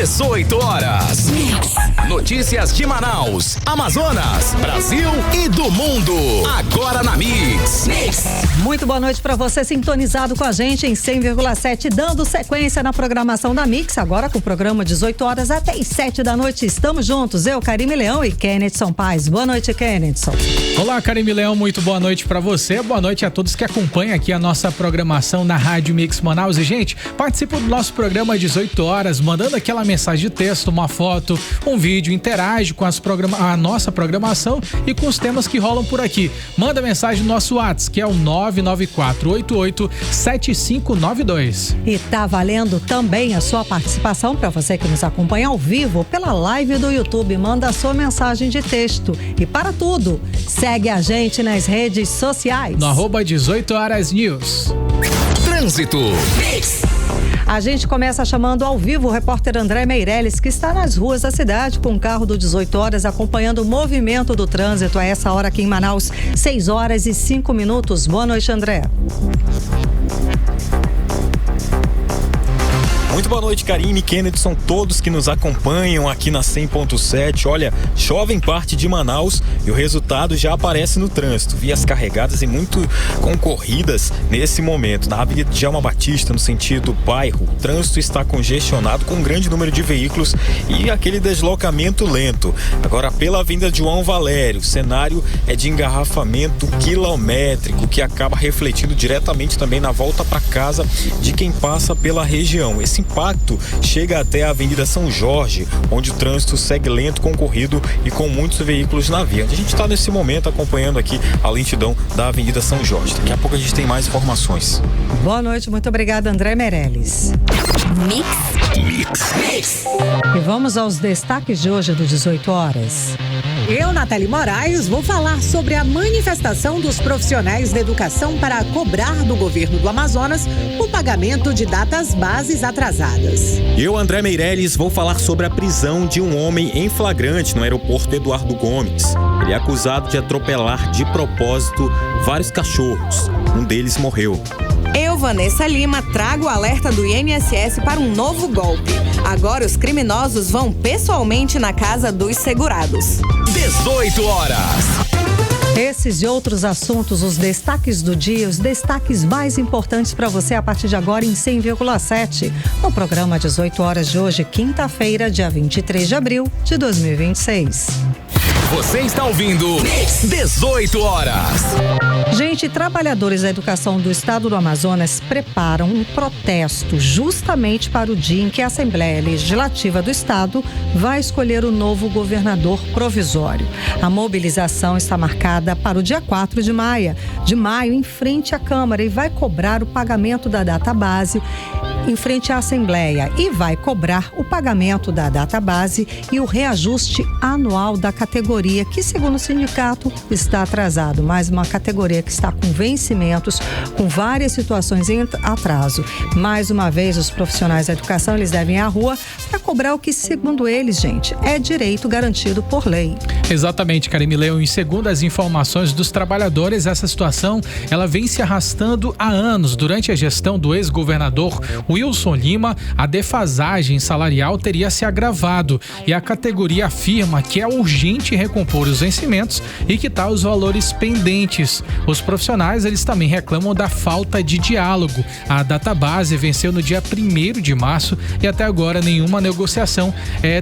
18 horas. Notícias de Manaus, Amazonas, Brasil e do mundo. Agora na Mix. Muito boa noite para você sintonizado com a gente em 100,7, dando sequência na programação da Mix, agora com o programa 18 horas até as 7 da noite. Estamos juntos, eu, Karime Leão e Kennedson Paz. Boa noite, Kennedson. Olá, Karime Leão, muito boa noite para você. Boa noite a todos que acompanham aqui a nossa programação na Rádio Mix Manaus. E, gente, participa do nosso programa às 18 horas, mandando aquela mensagem de texto, uma foto, um vídeo, interage com a nossa programação e com os temas que rolam por aqui. Manda mensagem no nosso WhatsApp, que é o 994887592. E tá valendo também a sua participação para você que nos acompanha ao vivo pela live do YouTube. Manda a sua mensagem de texto. E para tudo, segue a gente nas redes sociais. No @18 horas News. Trânsito. A gente começa chamando ao vivo o repórter André Meirelles, que está nas ruas da cidade com o carro do 18 horas, acompanhando o movimento do trânsito a essa hora aqui em Manaus, 6 horas e 5 minutos. Boa noite, André. Muito boa noite, Karime, Kennedy, são todos que nos acompanham aqui na 100.7. Olha, chove em parte de Manaus e o resultado já aparece no trânsito. Vias carregadas e muito concorridas nesse momento. Na Avenida Djalma Batista, no sentido bairro, o trânsito está congestionado com um grande número de veículos e aquele deslocamento lento. Agora, pela Avenida João Valério, o cenário é de engarrafamento quilométrico, que acaba refletindo diretamente também na volta para casa de quem passa pela região. Esse impacto chega até a Avenida São Jorge, onde o trânsito segue lento, concorrido e com muitos veículos na via. A gente está nesse momento acompanhando aqui a lentidão da Avenida São Jorge. Daqui a pouco a gente tem mais informações. Boa noite, muito obrigada, André Meirelles. Mix. E vamos aos destaques de hoje do 18 horas. Eu, Nathalie Moraes, vou falar sobre a manifestação dos profissionais da educação para cobrar do governo do Amazonas o pagamento de datas bases atrasadas. Eu, André Meirelles, vou falar sobre a prisão de um homem em flagrante no aeroporto Eduardo Gomes. Ele é acusado de atropelar de propósito vários cachorros. Um deles morreu. Eu, Vanessa Lima, trago o alerta do INSS para um novo golpe. Agora os criminosos vão pessoalmente na casa dos segurados. 18 horas. Esses e outros assuntos, os destaques do dia, os destaques mais importantes para você a partir de agora em 100,7. No programa 18 horas de hoje, quinta-feira, dia 23 de abril de 2026. Você está ouvindo 18 horas. Gente, trabalhadores da educação do estado do Amazonas preparam um protesto justamente para o dia em que a Assembleia Legislativa do estado vai escolher o novo governador provisório. A mobilização está marcada para o dia 4 de maio, em frente à Câmara, e vai cobrar o pagamento da data base em frente à Assembleia e vai cobrar o pagamento da data base e o reajuste anual da categoria, que segundo o sindicato está atrasado, mais uma categoria que está com vencimentos, com várias situações em atraso. Mais uma vez, os profissionais da educação, eles devem ir à rua para cobrar o que, segundo eles, gente, é direito garantido por lei. Exatamente, Karime Leão. E segundo as informações dos trabalhadores, essa situação ela vem se arrastando há anos. Durante a gestão do ex-governador Wilson Lima, a defasagem salarial teria se agravado e a categoria afirma que é urgente recompor os vencimentos e quitar os valores pendentes. Os profissionais, eles também reclamam da falta de diálogo. A database venceu no dia 1º de março e até agora nenhuma negociação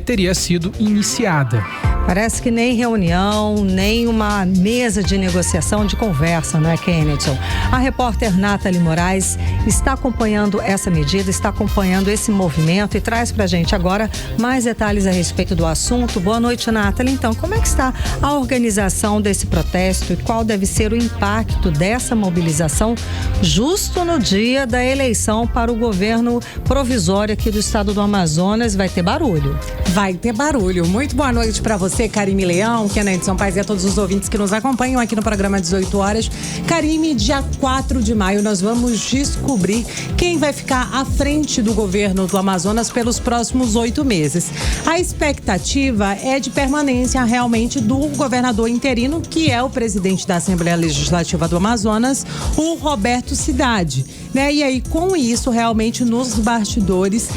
teria sido iniciada. Parece que nem reunião, nem uma mesa de negociação, de conversa, não é, Kennedy? A repórter Nathalie Moraes está acompanhando essa medida, está acompanhando esse movimento e traz pra gente agora mais detalhes a respeito do assunto. Boa noite, Nathalie. Então, como é que está a organização desse protesto e qual deve ser o impacto dessa mobilização justo no dia da eleição para o governo provisório aqui do estado do Amazonas? Vai ter barulho. Vai ter barulho. Muito boa noite para você, Karime Leão, Kennedy Paz e a todos os ouvintes que nos acompanham aqui no programa 18 horas. Karime, dia 4 de maio nós vamos descobrir quem vai ficar à frente do governo do Amazonas pelos próximos 8 meses. A expectativa é de permanência realmente do governador interino, que é o presidente da Assembleia Legislativa do Amazonas, o Roberto Cidade. né? E aí, com isso, realmente, nos bastidores,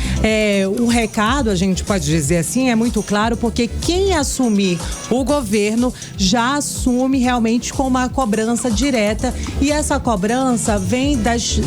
o recado, a gente pode dizer assim, é muito claro, porque quem assumir o governo já assume realmente com uma cobrança direta, e essa cobrança vem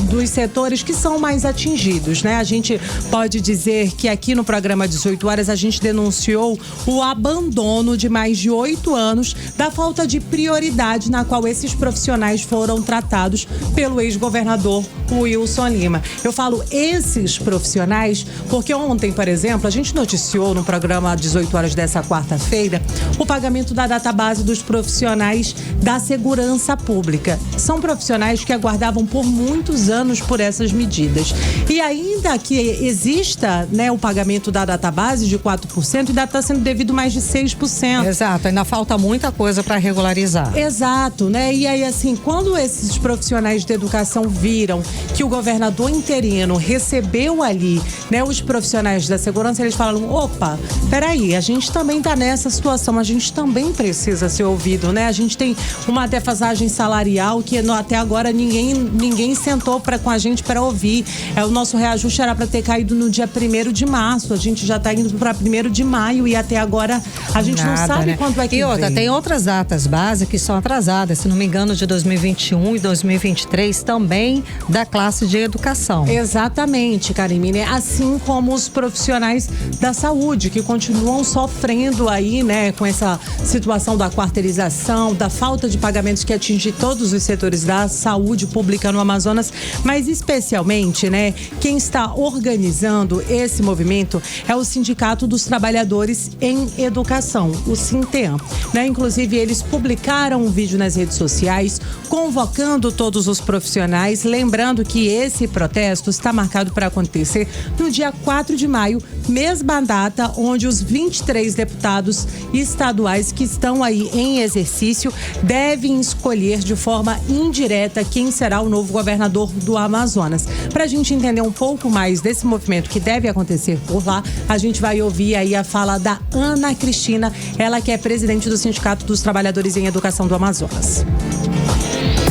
dos setores que são mais atingidos, né? A gente pode dizer que aqui no programa 18 horas a gente denunciou o abandono de mais de 8 anos da falta de prioridade na qual esses profissionais foram tratados pelo ex-governador Wilson Lima. Eu falo esses profissionais porque ontem, por exemplo, a gente noticiou no programa 18 horas dessa quarta-feira o pagamento da database dos profissionais da segurança pública. São profissionais que aguardavam por muitos anos por essas medidas. E ainda que exista, né, o pagamento da database de 4%, ainda está sendo devido mais de 6%. Exato, ainda falta muita coisa para regularizar. Exato, né? E aí, assim, quando esses profissionais de educação viram que o governador interino recebeu ali, né, os profissionais da segurança, eles falaram: opa, peraí, a gente também tá nessa situação, a gente também precisa ser ouvido, né? A gente tem uma defasagem salarial que até agora ninguém sentou com a gente para ouvir. O nosso reajuste era para ter caído no dia 1º de março, a gente já tá indo para 1º de maio e até agora a gente não sabe, né, quanto é que E outra, vem. Tem outras datas básicas que são atrasadas, se não me engano, de 2021 e 2023 também da classe de educação. Exatamente, Karime, né? Assim como os profissionais da saúde que continuam sofrendo aí, né, com essa situação da quarteirização, da falta de pagamentos que atinge todos os setores da saúde pública no Amazonas, mas especialmente, né, quem está organizando esse movimento é o Sindicato dos Trabalhadores em Educação, o Sinteam, né? Inclusive, eles publicaram um vídeo nas redes sociais convocando todos os profissionais, lembrando que esse protesto está marcado para acontecer no dia 4 de maio, mesma data onde os 23 deputados estaduais que estão aí em exercício devem escolher de forma indireta quem será o novo governador do Amazonas. Para a gente entender um pouco mais desse movimento que deve acontecer por lá, a gente vai ouvir aí a fala da Ana Cristina, ela que é presidente do Sindicato dos Trabalhadores em Educação do Amazonas.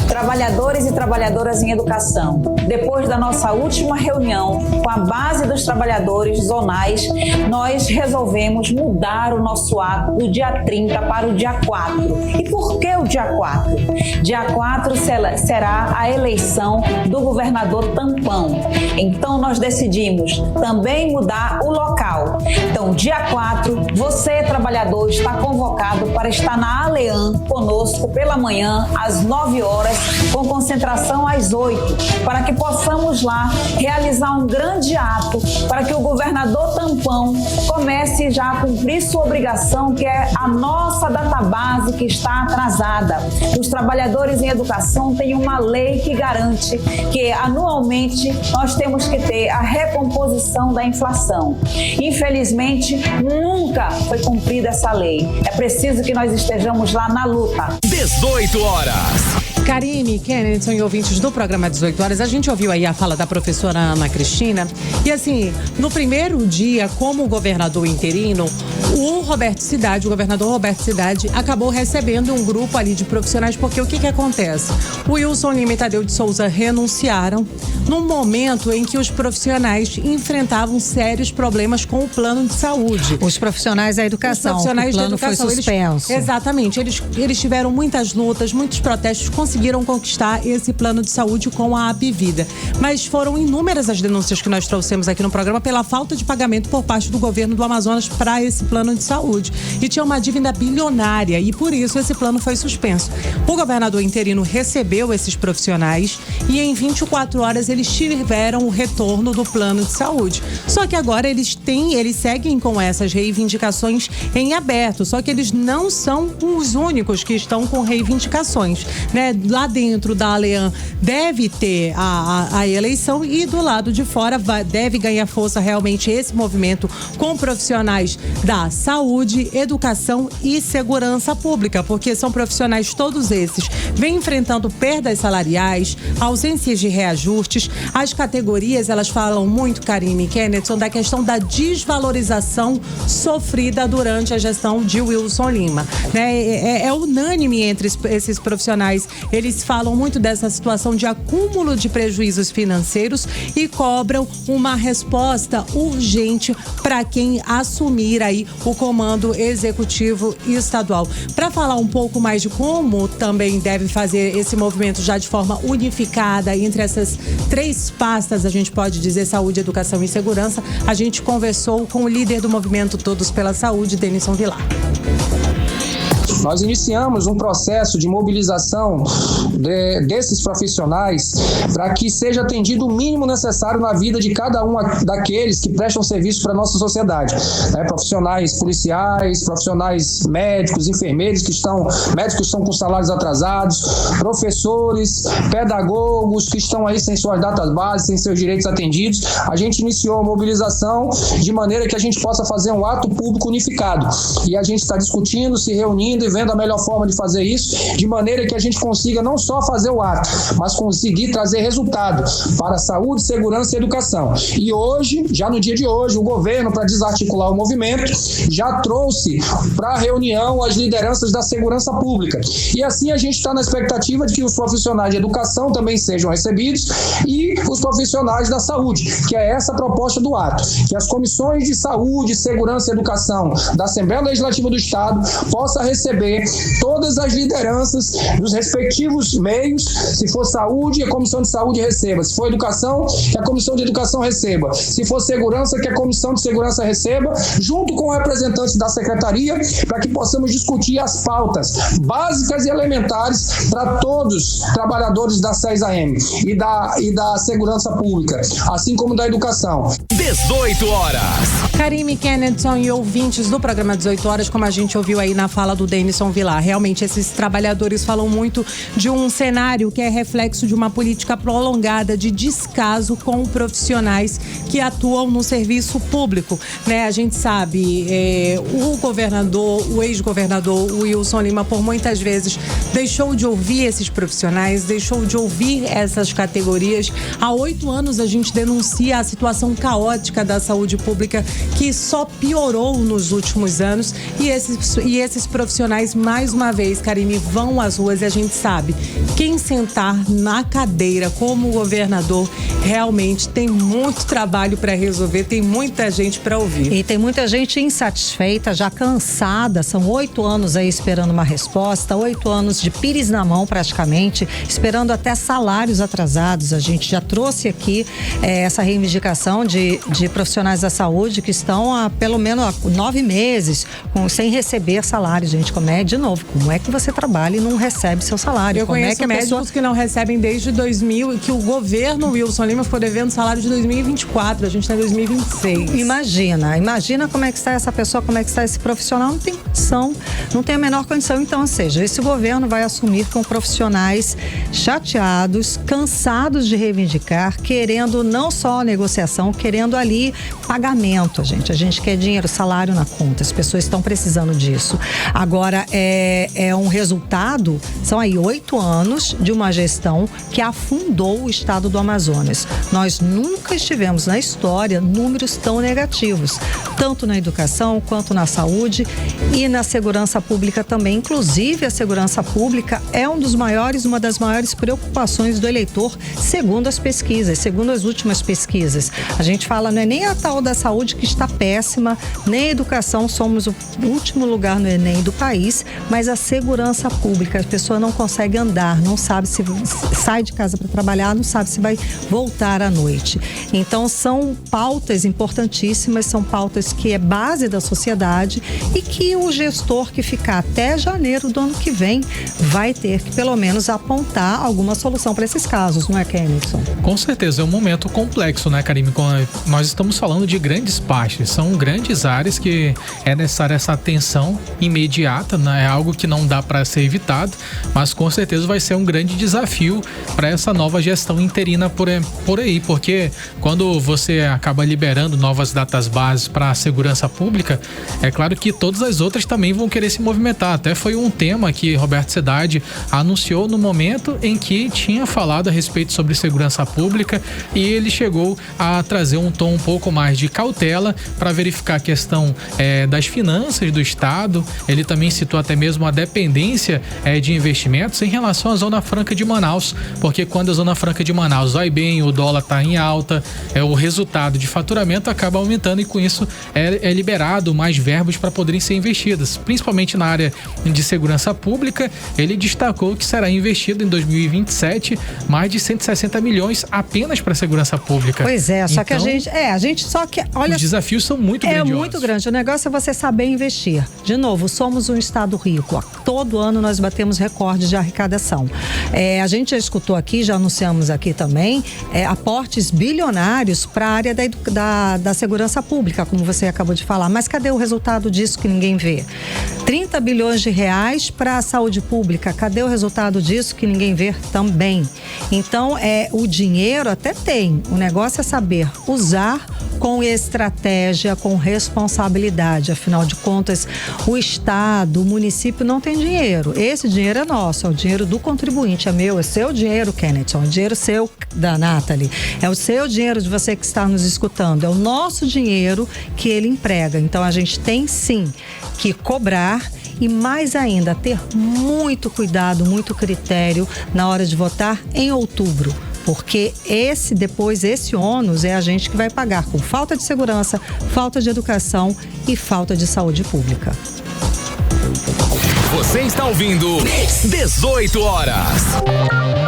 Trabalhadores e trabalhadoras em educação. Depois da nossa última reunião com a base dos trabalhadores zonais, nós resolvemos mudar o nosso ato do dia 30 para o dia 4. E por que o dia 4? Dia 4 será a eleição do governador Tampão. Então nós decidimos também mudar o local. Então, dia 4, você, trabalhador, está convocado para estar na Alean conosco pela manhã, às 9 horas, com concentração às 8, para que possamos lá realizar um grande ato, para que o governador Tampão comece já a cumprir sua obrigação, que é a nossa database que está atrasada. Os trabalhadores em educação têm uma lei que garante que anualmente nós temos que ter a recomposição da inflação. Infelizmente, nunca foi cumprida essa lei. É preciso que nós estejamos lá na luta. 18 horas. Karime, Kennedy, são ouvintes do programa 18 horas. A gente ouviu aí a fala da professora Ana Cristina. E assim, no primeiro dia, como governador interino, o governador Roberto Cidade, acabou recebendo um grupo ali de profissionais, porque o que acontece? O Wilson Lima e Tadeu de Souza renunciaram num momento em que os profissionais enfrentavam sérios problemas com o plano de saúde. Os profissionais da educação, o plano foi suspenso. Exatamente, eles tiveram muitas lutas, muitos protestos, conseguiram conquistar esse plano de saúde com a Apvida. Mas foram inúmeras as denúncias que nós trouxemos aqui no programa pela falta de pagamento por parte do governo do Amazonas para esse plano de saúde. E tinha uma dívida bilionária e por isso esse plano foi suspenso. O governador interino recebeu esses profissionais e em 24 horas eles tiveram o retorno do plano de saúde. Só que agora eles seguem com essas reivindicações em aberto, só que eles não são os únicos que estão com reivindicações, né? Lá dentro da Alean deve ter a eleição e do lado de fora deve ganhar força realmente esse movimento com profissionais da saúde, educação e segurança pública, porque são profissionais todos esses vêm enfrentando perdas salariais, ausências de reajustes. As categorias, elas falam muito, Karime e Kennedy, da questão da desvalorização sofrida durante a gestão de Wilson Lima, né? É unânime entre esses profissionais Eles falam muito dessa situação de acúmulo de prejuízos financeiros e cobram uma resposta urgente para quem assumir aí o comando executivo estadual. Para falar um pouco mais de como também deve fazer esse movimento já de forma unificada entre essas 3 pastas, a gente pode dizer, saúde, educação e segurança, a gente conversou com o líder do movimento Todos pela Saúde, Denison Vilar. Nós iniciamos um processo de mobilização desses profissionais para que seja atendido o mínimo necessário na vida de cada um daqueles que prestam serviço para a nossa sociedade. Profissionais policiais, profissionais médicos, enfermeiros médicos que estão com salários atrasados, professores, pedagogos que estão aí sem suas datas bases, sem seus direitos atendidos. A gente iniciou a mobilização de maneira que a gente possa fazer um ato público unificado. E a gente está discutindo, se reunindo e vendo a melhor forma de fazer isso, de maneira que a gente consiga não só fazer o ato, mas conseguir trazer resultado para a saúde, segurança e educação. E hoje, já no dia de hoje, o governo, para desarticular o movimento, já trouxe para a reunião as lideranças da segurança pública. E assim a gente está na expectativa de que os profissionais de educação também sejam recebidos e os profissionais da saúde, que é essa a proposta do ato, que as comissões de saúde, segurança e educação da Assembleia Legislativa do Estado possa receber todas as lideranças dos respectivos meios. Se for saúde, a Comissão de Saúde receba. Se for educação, que a Comissão de Educação receba. Se for segurança, que a Comissão de Segurança receba, junto com representantes da Secretaria, para que possamos discutir as pautas básicas e elementares para todos os trabalhadores da 6AM e da segurança pública, assim como da educação. 18 horas. Karime Kennedson e ouvintes do programa 18 horas, como a gente ouviu aí na fala do Denison Vilar, realmente esses trabalhadores falam muito de um cenário que é reflexo de uma política prolongada de descaso com profissionais que atuam no serviço público, né? A gente sabe, o ex-governador Wilson Lima, por muitas vezes, deixou de ouvir esses profissionais, deixou de ouvir essas categorias. Há 8 anos a gente denuncia a situação caótica da saúde pública, que só piorou nos últimos anos, e esses profissionais, mais uma vez, Karime, vão às ruas, e a gente sabe, quem sentar na cadeira como governador realmente tem muito trabalho para resolver, tem muita gente para ouvir. E tem muita gente insatisfeita, já cansada, são 8 anos aí esperando uma resposta, 8 anos de pires na mão praticamente, esperando até salários atrasados. A gente já trouxe aqui essa reivindicação de profissionais da saúde que estão há pelo menos 9 meses sem receber salário. Gente, como é que você trabalha e não recebe seu salário? Eu conheço médicos que não recebem desde 2000, que o governo Wilson Lima ficou devendo salário de 2024, a gente está em 2026. Imagina como é que está essa pessoa, como é que está esse profissional, não tem condição, não tem a menor condição. Então, ou seja, esse governo vai assumir com profissionais chateados, cansados de reivindicar, querendo não só a negociação, querendo ali pagamento, a gente quer dinheiro, salário na conta, as pessoas estão precisando disso. Agora, é um resultado, são aí 8 anos de uma gestão que afundou o estado do Amazonas. Nós nunca estivemos na história números tão negativos, tanto na educação quanto na saúde e na segurança pública também. Inclusive, a segurança pública é uma das maiores preocupações do eleitor, segundo as pesquisas, segundo as últimas pesquisas. A gente fala, não é nem a tal da saúde que está péssima, nem a educação, somos o último lugar no Enem do país, mas a segurança pública, a pessoa não consegue andar, não sabe se sai de casa para trabalhar, não sabe se vai voltar à noite. Então, são pautas importantíssimas, são pautas que é base da sociedade e que o gestor que ficar até janeiro do ano que vem vai ter que, pelo menos, apontar alguma solução para esses casos, não é, Kennedson? Com certeza, é um momento complexo, né, Karime? Nós estamos falando de grandes pastas, são grandes áreas que é necessária essa atenção imediata, né? É algo que não dá para ser evitado, mas com certeza vai ser um grande desafio para essa nova gestão interina por aí, porque quando você acaba liberando novas datas bases para a segurança pública, é claro que todas as outras também vão querer se movimentar. Até foi um tema que Roberto Cidade anunciou no momento em que tinha falado a respeito sobre segurança pública, e ele chegou a trazer um tom um pouco mais de cautela para verificar a questão das finanças do Estado. Ele também citou citou até mesmo a dependência de investimentos em relação à Zona Franca de Manaus, porque quando a Zona Franca de Manaus vai bem, o dólar está em alta, o resultado de faturamento acaba aumentando e com isso é liberado mais verbos para poderem ser investidas, principalmente na área de segurança pública. Ele destacou que será investido em 2027 mais de 160 milhões apenas para a segurança pública. Pois é, só que a gente só que olha, os desafios são muito grandiosos. É muito grande. O negócio é você saber investir. De novo, somos um estado rico. Todo ano nós batemos recordes de arrecadação. A gente já escutou aqui, já anunciamos aqui também, aportes bilionários para a área da segurança pública, como você acabou de falar. Mas cadê o resultado disso que ninguém vê? 30 bilhões de reais para a saúde pública. Cadê o resultado disso que ninguém vê também? Então, o dinheiro até tem. O negócio é saber usar com estratégia, com responsabilidade. Afinal de contas, o Estado, o município não tem dinheiro. Esse dinheiro é nosso, é o dinheiro do contribuinte, é meu, é seu dinheiro, Kenneth, é o dinheiro seu, da Nathalie, é o seu dinheiro de você que está nos escutando, é o nosso dinheiro que ele emprega. Então, a gente tem sim que cobrar e mais ainda, ter muito cuidado, muito critério na hora de votar em outubro. Porque esse ônus é a gente que vai pagar com falta de segurança, falta de educação e falta de saúde pública. Você está ouvindo 18 horas.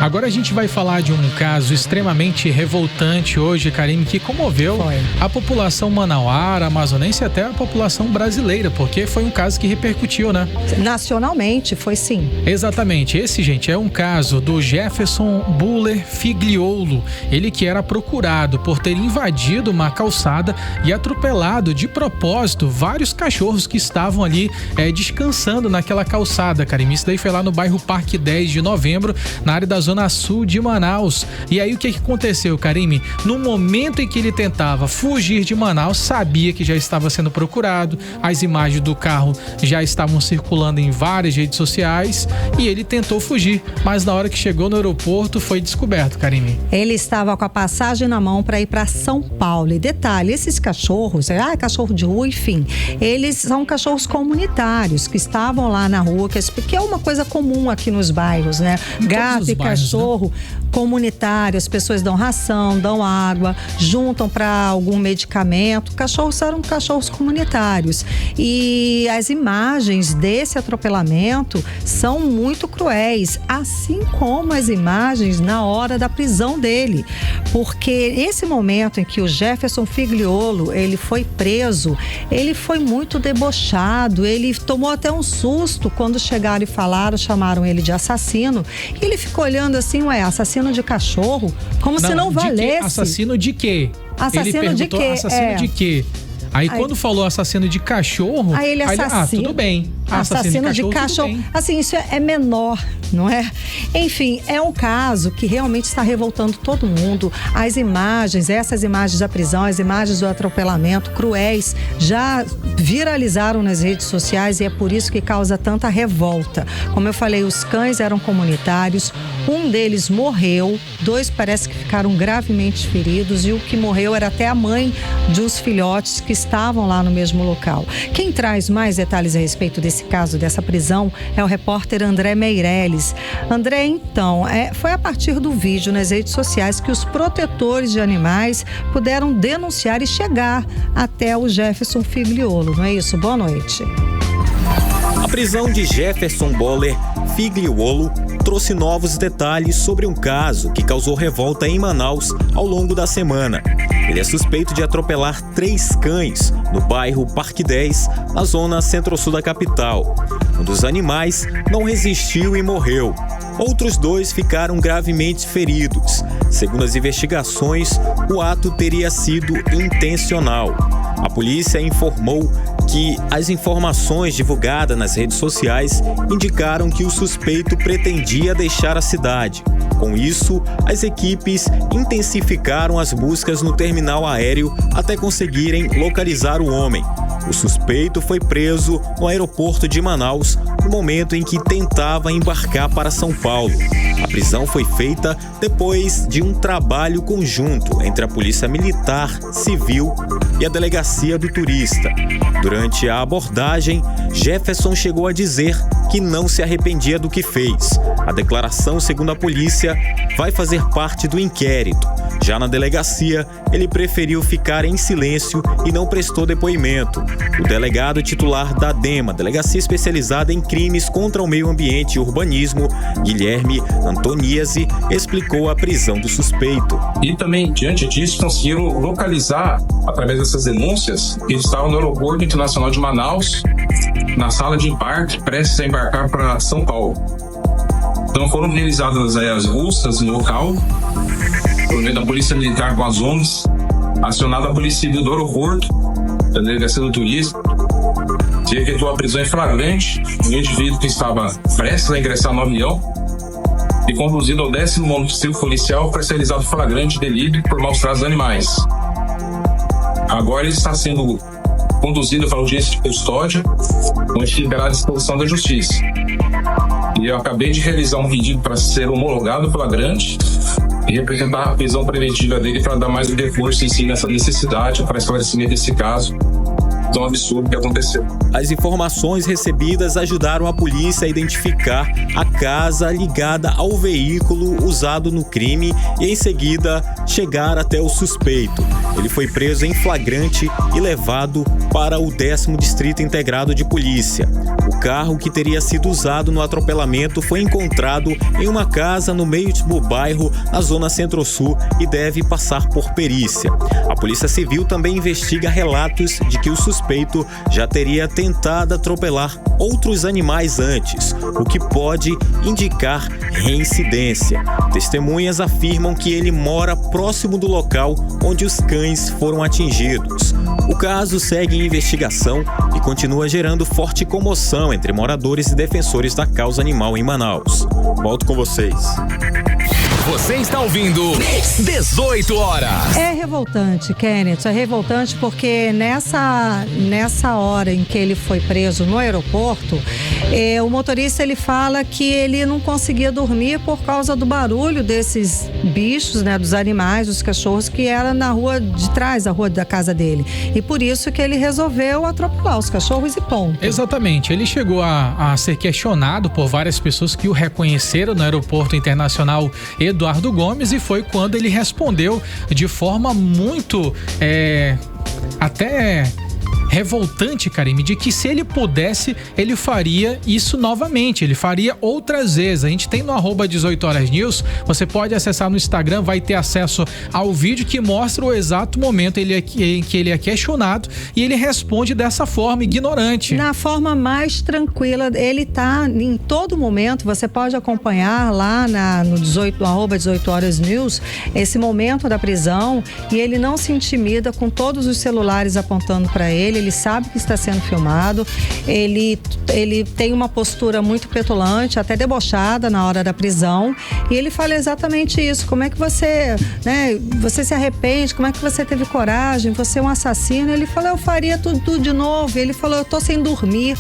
Agora a gente vai falar de um caso extremamente revoltante hoje, Karine, que comoveu a população manauara, amazonense e até a população brasileira, porque foi um caso que repercutiu, né? Nacionalmente, foi sim. Exatamente. Esse, gente, é um caso do Jefferson Buller Figliolo. Ele que era procurado por ter invadido uma calçada e atropelado de propósito vários cachorros que estavam ali descansando naquela calçada, Karine. Isso daí foi lá no bairro Parque 10 de Novembro, na área da Zona Sul de Manaus. E aí o que aconteceu, Karine? No momento em que ele tentava fugir de Manaus, sabia que já estava sendo procurado, as imagens do carro já estavam circulando em várias redes sociais e ele tentou fugir, mas na hora que chegou no aeroporto foi descoberto, Karine. Ele estava com a passagem na mão para ir para São Paulo. E detalhe, esses cachorros, cachorro de rua, enfim, eles são cachorros comunitários que estavam lá na rua, que é uma coisa comum aqui nos bairros, né? Gato e cachorro comunitário, as pessoas dão ração, dão água, juntam para algum medicamento. Cachorros eram cachorros comunitários. E as imagens desse atropelamento são muito cruéis, assim como as imagens na hora da prisão dele. Porque esse momento em que o Jefferson Figliolo, ele foi preso, ele foi muito debochado, ele tomou até um susto quando chegaram e falaram, chamaram ele de assassino. E ele ficou olhando assim, assassino de cachorro? Como se não valesse. Assassino de quê? Assassino ele de quê? Assassino de quê? Aí quando falou assassino de cachorro, aí ele assassino. Tudo bem. Assassino de cachorro. Assim, isso é menor, não é? Enfim, é um caso que realmente está revoltando todo mundo. As imagens, essas imagens da prisão, as imagens do atropelamento cruéis, já viralizaram nas redes sociais e é por isso que causa tanta revolta. Como eu falei, os cães eram comunitários, um deles morreu, 2 parece que ficaram gravemente feridos e o que morreu era até a mãe de uns filhotes que estavam lá no mesmo local. Quem traz mais detalhes a respeito desse caso, dessa prisão, é o repórter André Meirelles. André, então, foi a partir do vídeo nas redes sociais que os protetores de animais puderam denunciar e chegar até o Jefferson Figliolo, não é isso? Boa noite. A prisão de Jefferson Buller Figliolo trouxe novos detalhes sobre um caso que causou revolta em Manaus ao longo da semana. Ele é suspeito de atropelar 3 cães no bairro Parque 10, na zona centro-sul da capital. Um dos animais não resistiu e morreu. Outros 2 ficaram gravemente feridos. Segundo as investigações, o ato teria sido intencional. A polícia informou que as informações divulgadas nas redes sociais indicaram que o suspeito pretendia deixar a cidade. Com isso, as equipes intensificaram as buscas no terminal aéreo até conseguirem localizar o homem. O suspeito foi preso no aeroporto de Manaus no momento em que tentava embarcar para São Paulo. A prisão foi feita depois de um trabalho conjunto entre a Polícia Militar, Civil e a Delegacia do Turista. Durante a abordagem, Jefferson chegou a dizer que não se arrependia do que fez. A declaração, segundo a polícia, vai fazer parte do inquérito. Já na delegacia, ele preferiu ficar em silêncio e não prestou depoimento. O delegado titular da DEMA, Delegacia Especializada em Crimes contra o Meio Ambiente e Urbanismo, Guilherme Antoniesi, explicou a prisão do suspeito. E também, diante disso, conseguiram localizar, através dessas denúncias, que ele estava no Aeroporto Internacional de Manaus, na sala de embarque, prestes a embarcar para São Paulo. Então foram realizadas as buscas no local, por meio da Polícia Militar com as ONGs, acionada a Polícia Civil do Aeroporto, da Delegacia do Turismo, se efetuou a prisão em flagrante do indivíduo que estava prestes a ingressar no avião e conduzido ao 10º Distrito Policial para ser realizado flagrante delito por maus tratos a animais. Agora ele está sendo conduzido para audiência de custódia, onde ficará à disposição da Justiça. E eu acabei de realizar um pedido para ser homologado flagrante e representar a prisão preventiva dele para dar mais um reforço em si nessa necessidade para esclarecimento desse caso tão absurdo que aconteceu. As informações recebidas ajudaram a polícia a identificar a casa ligada ao veículo usado no crime e, em seguida, chegar até o suspeito. Ele foi preso em flagrante e levado para o 10º Distrito Integrado de Polícia. O carro que teria sido usado no atropelamento foi encontrado em uma casa no mesmo bairro, na zona Centro-Sul, e deve passar por perícia. A Polícia Civil também investiga relatos de que o suspeito já teria tentado atropelar outros animais antes, o que pode indicar reincidência. Testemunhas afirmam que ele mora próximo do local onde os cães foram atingidos. O caso segue em investigação e continua gerando forte comoção entre moradores e defensores da causa animal em Manaus. Volto com vocês. Você está ouvindo 18 horas. É revoltante, Kenneth, é revoltante porque nessa hora em que ele foi preso no aeroporto, o motorista ele fala que ele não conseguia dormir por causa do barulho desses bichos, né, dos animais, dos cachorros, que era na rua de trás, a rua da casa dele. E por isso que ele resolveu atropelar os cachorros e ponto. Exatamente, ele chegou a ser questionado por várias pessoas que o reconheceram no aeroporto internacional Eduardo Gomes, e foi quando ele respondeu de forma muito até revoltante, Karime, de que se ele pudesse, ele faria isso novamente, ele faria outras vezes. A gente tem no @18horasnews, você pode acessar no Instagram, vai ter acesso ao vídeo que mostra o exato momento em que ele é questionado e ele responde dessa forma ignorante. Na forma mais tranquila, ele tá em todo momento, você pode acompanhar lá no @18horasnews esse momento da prisão, e ele não se intimida com todos os celulares apontando para ele sabe que está sendo filmado, ele tem uma postura muito petulante, até debochada na hora da prisão, e ele fala exatamente isso: como é que você, né, você se arrepende, como é que você teve coragem, você é um assassino. Ele falou: eu faria tudo de novo. Ele falou: eu tô sem dormir.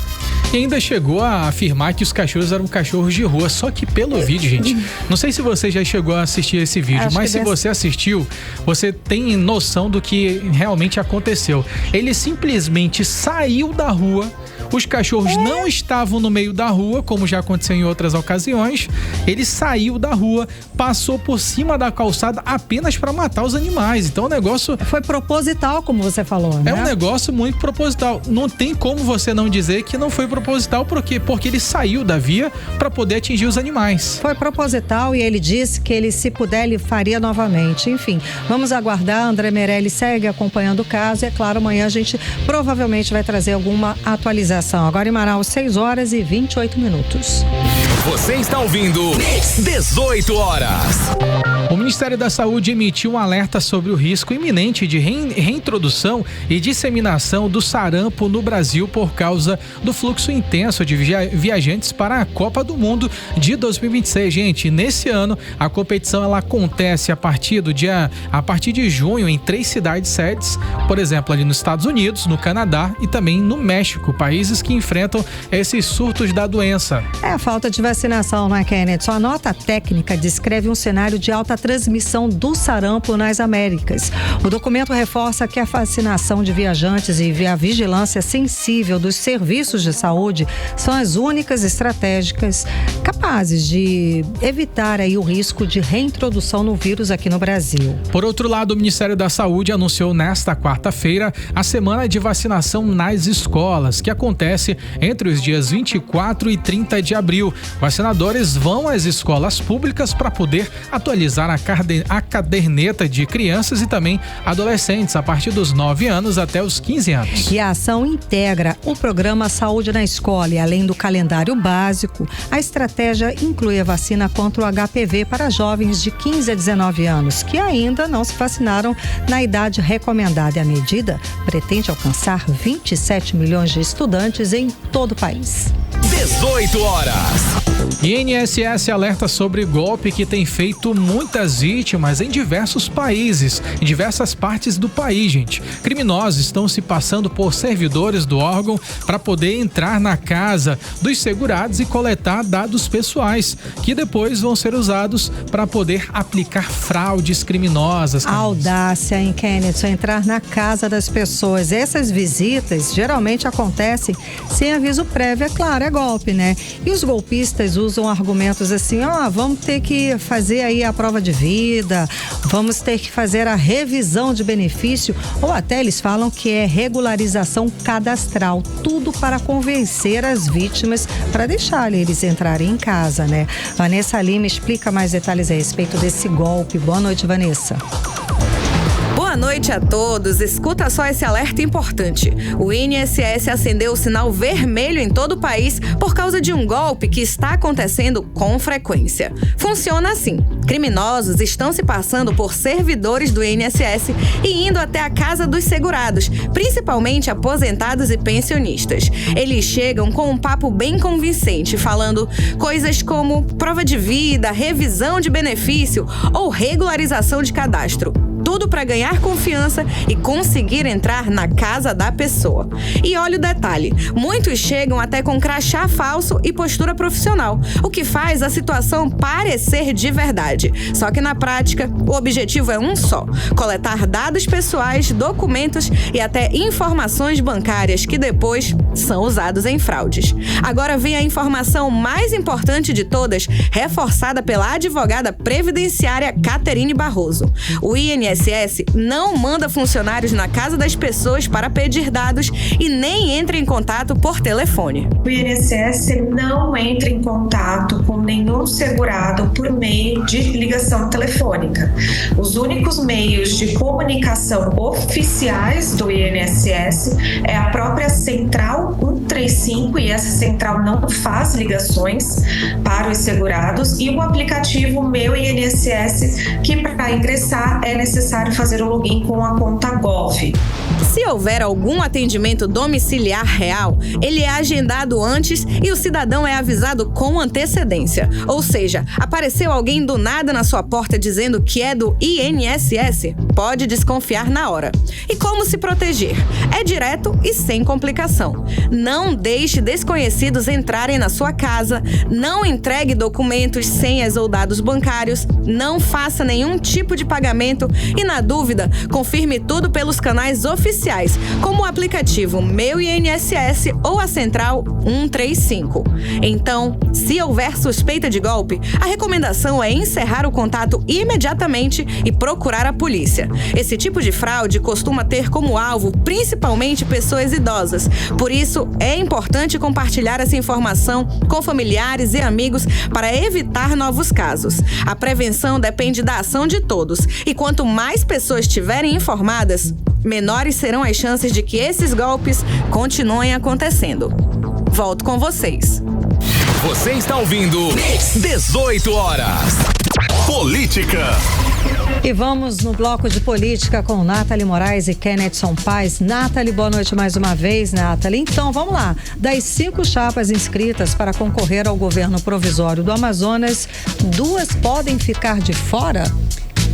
E ainda chegou a afirmar que os cachorros eram cachorros de rua, só que pelo vídeo, gente, não sei se você já chegou a assistir esse vídeo, mas se você assistiu, você tem noção do que realmente aconteceu. Ele simplesmente saiu da rua, os cachorros não estavam no meio da rua, como já aconteceu em outras ocasiões. Ele saiu da rua, passou por cima da calçada apenas para matar os animais. Então o negócio foi proposital, como você falou, né? É um negócio muito proposital. Não tem como você não dizer que não foi proposital, porque ele saiu da via para poder atingir os animais. Foi proposital, e ele disse que ele, se puder, ele faria novamente. Enfim, vamos aguardar. André Meirelles segue acompanhando o caso, e é claro, amanhã a gente provavelmente vai trazer alguma atualização. Agora em Manaus, 6h28. Você está ouvindo 18 horas. O Ministério da Saúde emitiu um alerta sobre o risco iminente de reintrodução e disseminação do sarampo no Brasil por causa do fluxo intenso de viajantes para a Copa do Mundo de 2026. Gente, nesse ano a competição ela acontece a partir de junho em 3 cidades sedes, por exemplo, ali nos Estados Unidos, no Canadá e também no México, países que enfrentam esses surtos da doença. A falta de vacinação, não é, Kenneth? Sua nota técnica descreve um cenário de alta transmissão do sarampo nas Américas. O documento reforça que a vacinação de viajantes e a vigilância sensível dos serviços de saúde são as únicas estratégicas capazes de evitar aí o risco de reintrodução no vírus aqui no Brasil. Por outro lado, o Ministério da Saúde anunciou nesta quarta-feira a semana de vacinação nas escolas, que acontece entre os dias 24 e 30 de abril. Vacinadores vão às escolas públicas para poder atualizar a caderneta de crianças e também adolescentes a partir dos 9 anos até os 15 anos. E a ação integra o programa Saúde na Escola e, além do calendário básico, a estratégia inclui a vacina contra o HPV para jovens de 15 a 19 anos que ainda não se vacinaram na idade recomendada. E a medida pretende alcançar 27 milhões de estudantes em todo o país. 18 horas. INSS alerta sobre golpe que tem feito muitas vítimas em diversos países, em diversas partes do país, gente. Criminosos estão se passando por servidores do órgão para poder entrar na casa dos segurados e coletar dados pessoais, que depois vão ser usados para poder aplicar fraudes criminosas. A audácia, hein, Kenneth? Só entrar na casa das pessoas. Essas visitas geralmente acontecem sem aviso prévio, é claro, é golpe, né? E os golpistas usam argumentos assim, vamos ter que fazer aí a prova de vida, vamos ter que fazer a revisão de benefício, ou até eles falam que é regularização cadastral, tudo para convencer as vítimas para deixar eles entrarem em casa, né? Vanessa Lima explica mais detalhes a respeito desse golpe. Boa noite, Vanessa. Boa noite a todos. Escuta só esse alerta importante. O INSS acendeu o sinal vermelho em todo o país por causa de um golpe que está acontecendo com frequência. Funciona assim. Criminosos estão se passando por servidores do INSS e indo até a casa dos segurados, principalmente aposentados e pensionistas. Eles chegam com um papo bem convincente, falando coisas como prova de vida, revisão de benefício ou regularização de cadastro. Tudo para ganhar confiança e conseguir entrar na casa da pessoa. E olha o detalhe, muitos chegam até com crachá falso e postura profissional, o que faz a situação parecer de verdade. Só que na prática, o objetivo é um só: coletar dados pessoais, documentos e até informações bancárias que depois são usados em fraudes. Agora vem a informação mais importante de todas, reforçada pela advogada previdenciária Caterine Barroso. O INSS não manda funcionários na casa das pessoas para pedir dados e nem entra em contato por telefone. O INSS não entra em contato com nenhum segurado por meio de ligação telefônica. Os únicos meios de comunicação oficiais do INSS é a própria Central 135, e essa central não faz ligações para os segurados, e o aplicativo Meu INSS, que para ingressar é necessário fazer o login com a conta Gov. Se houver algum atendimento domiciliar real, ele é agendado antes e o cidadão é avisado com antecedência. Ou seja, apareceu alguém do nada na sua porta dizendo que é do INSS, pode desconfiar na hora. E como se proteger? É direto e sem complicação. Não deixe desconhecidos entrarem na sua casa, não entregue documentos, senhas ou dados bancários, não faça nenhum tipo de pagamento e, na dúvida, confirme tudo pelos canais oficiais, como o aplicativo Meu INSS ou a Central 135. Então, se houver suspeita de golpe, a recomendação é encerrar o contato imediatamente e procurar a polícia. Esse tipo de fraude costuma ter como alvo principalmente pessoas idosas. Por isso, é importante compartilhar essa informação com familiares e amigos para evitar novos casos. A prevenção depende da ação de todos, e quanto mais pessoas estiverem informadas, menores serão as chances de que esses golpes continuem acontecendo. Volto com vocês. Você está ouvindo 18 horas. Política. E vamos no bloco de política com Nathalie Moraes e Kennethson Paes. Nathalie, boa noite mais uma vez, Nathalie. Então, vamos lá. Das 5 chapas inscritas para concorrer ao governo provisório do Amazonas, 2 podem ficar de fora?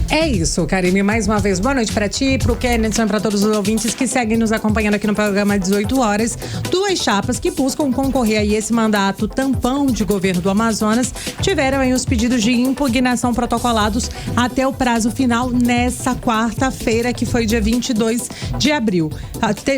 É isso, Karime. Mais uma vez, boa noite para ti, para o Kennethson e para todos os ouvintes que seguem nos acompanhando aqui no programa 18 horas. 2 chapas que buscam concorrer a esse mandato tampão de governo do Amazonas tiveram aí os pedidos de impugnação protocolados até o prazo final nessa quarta-feira, que foi dia 22 de abril.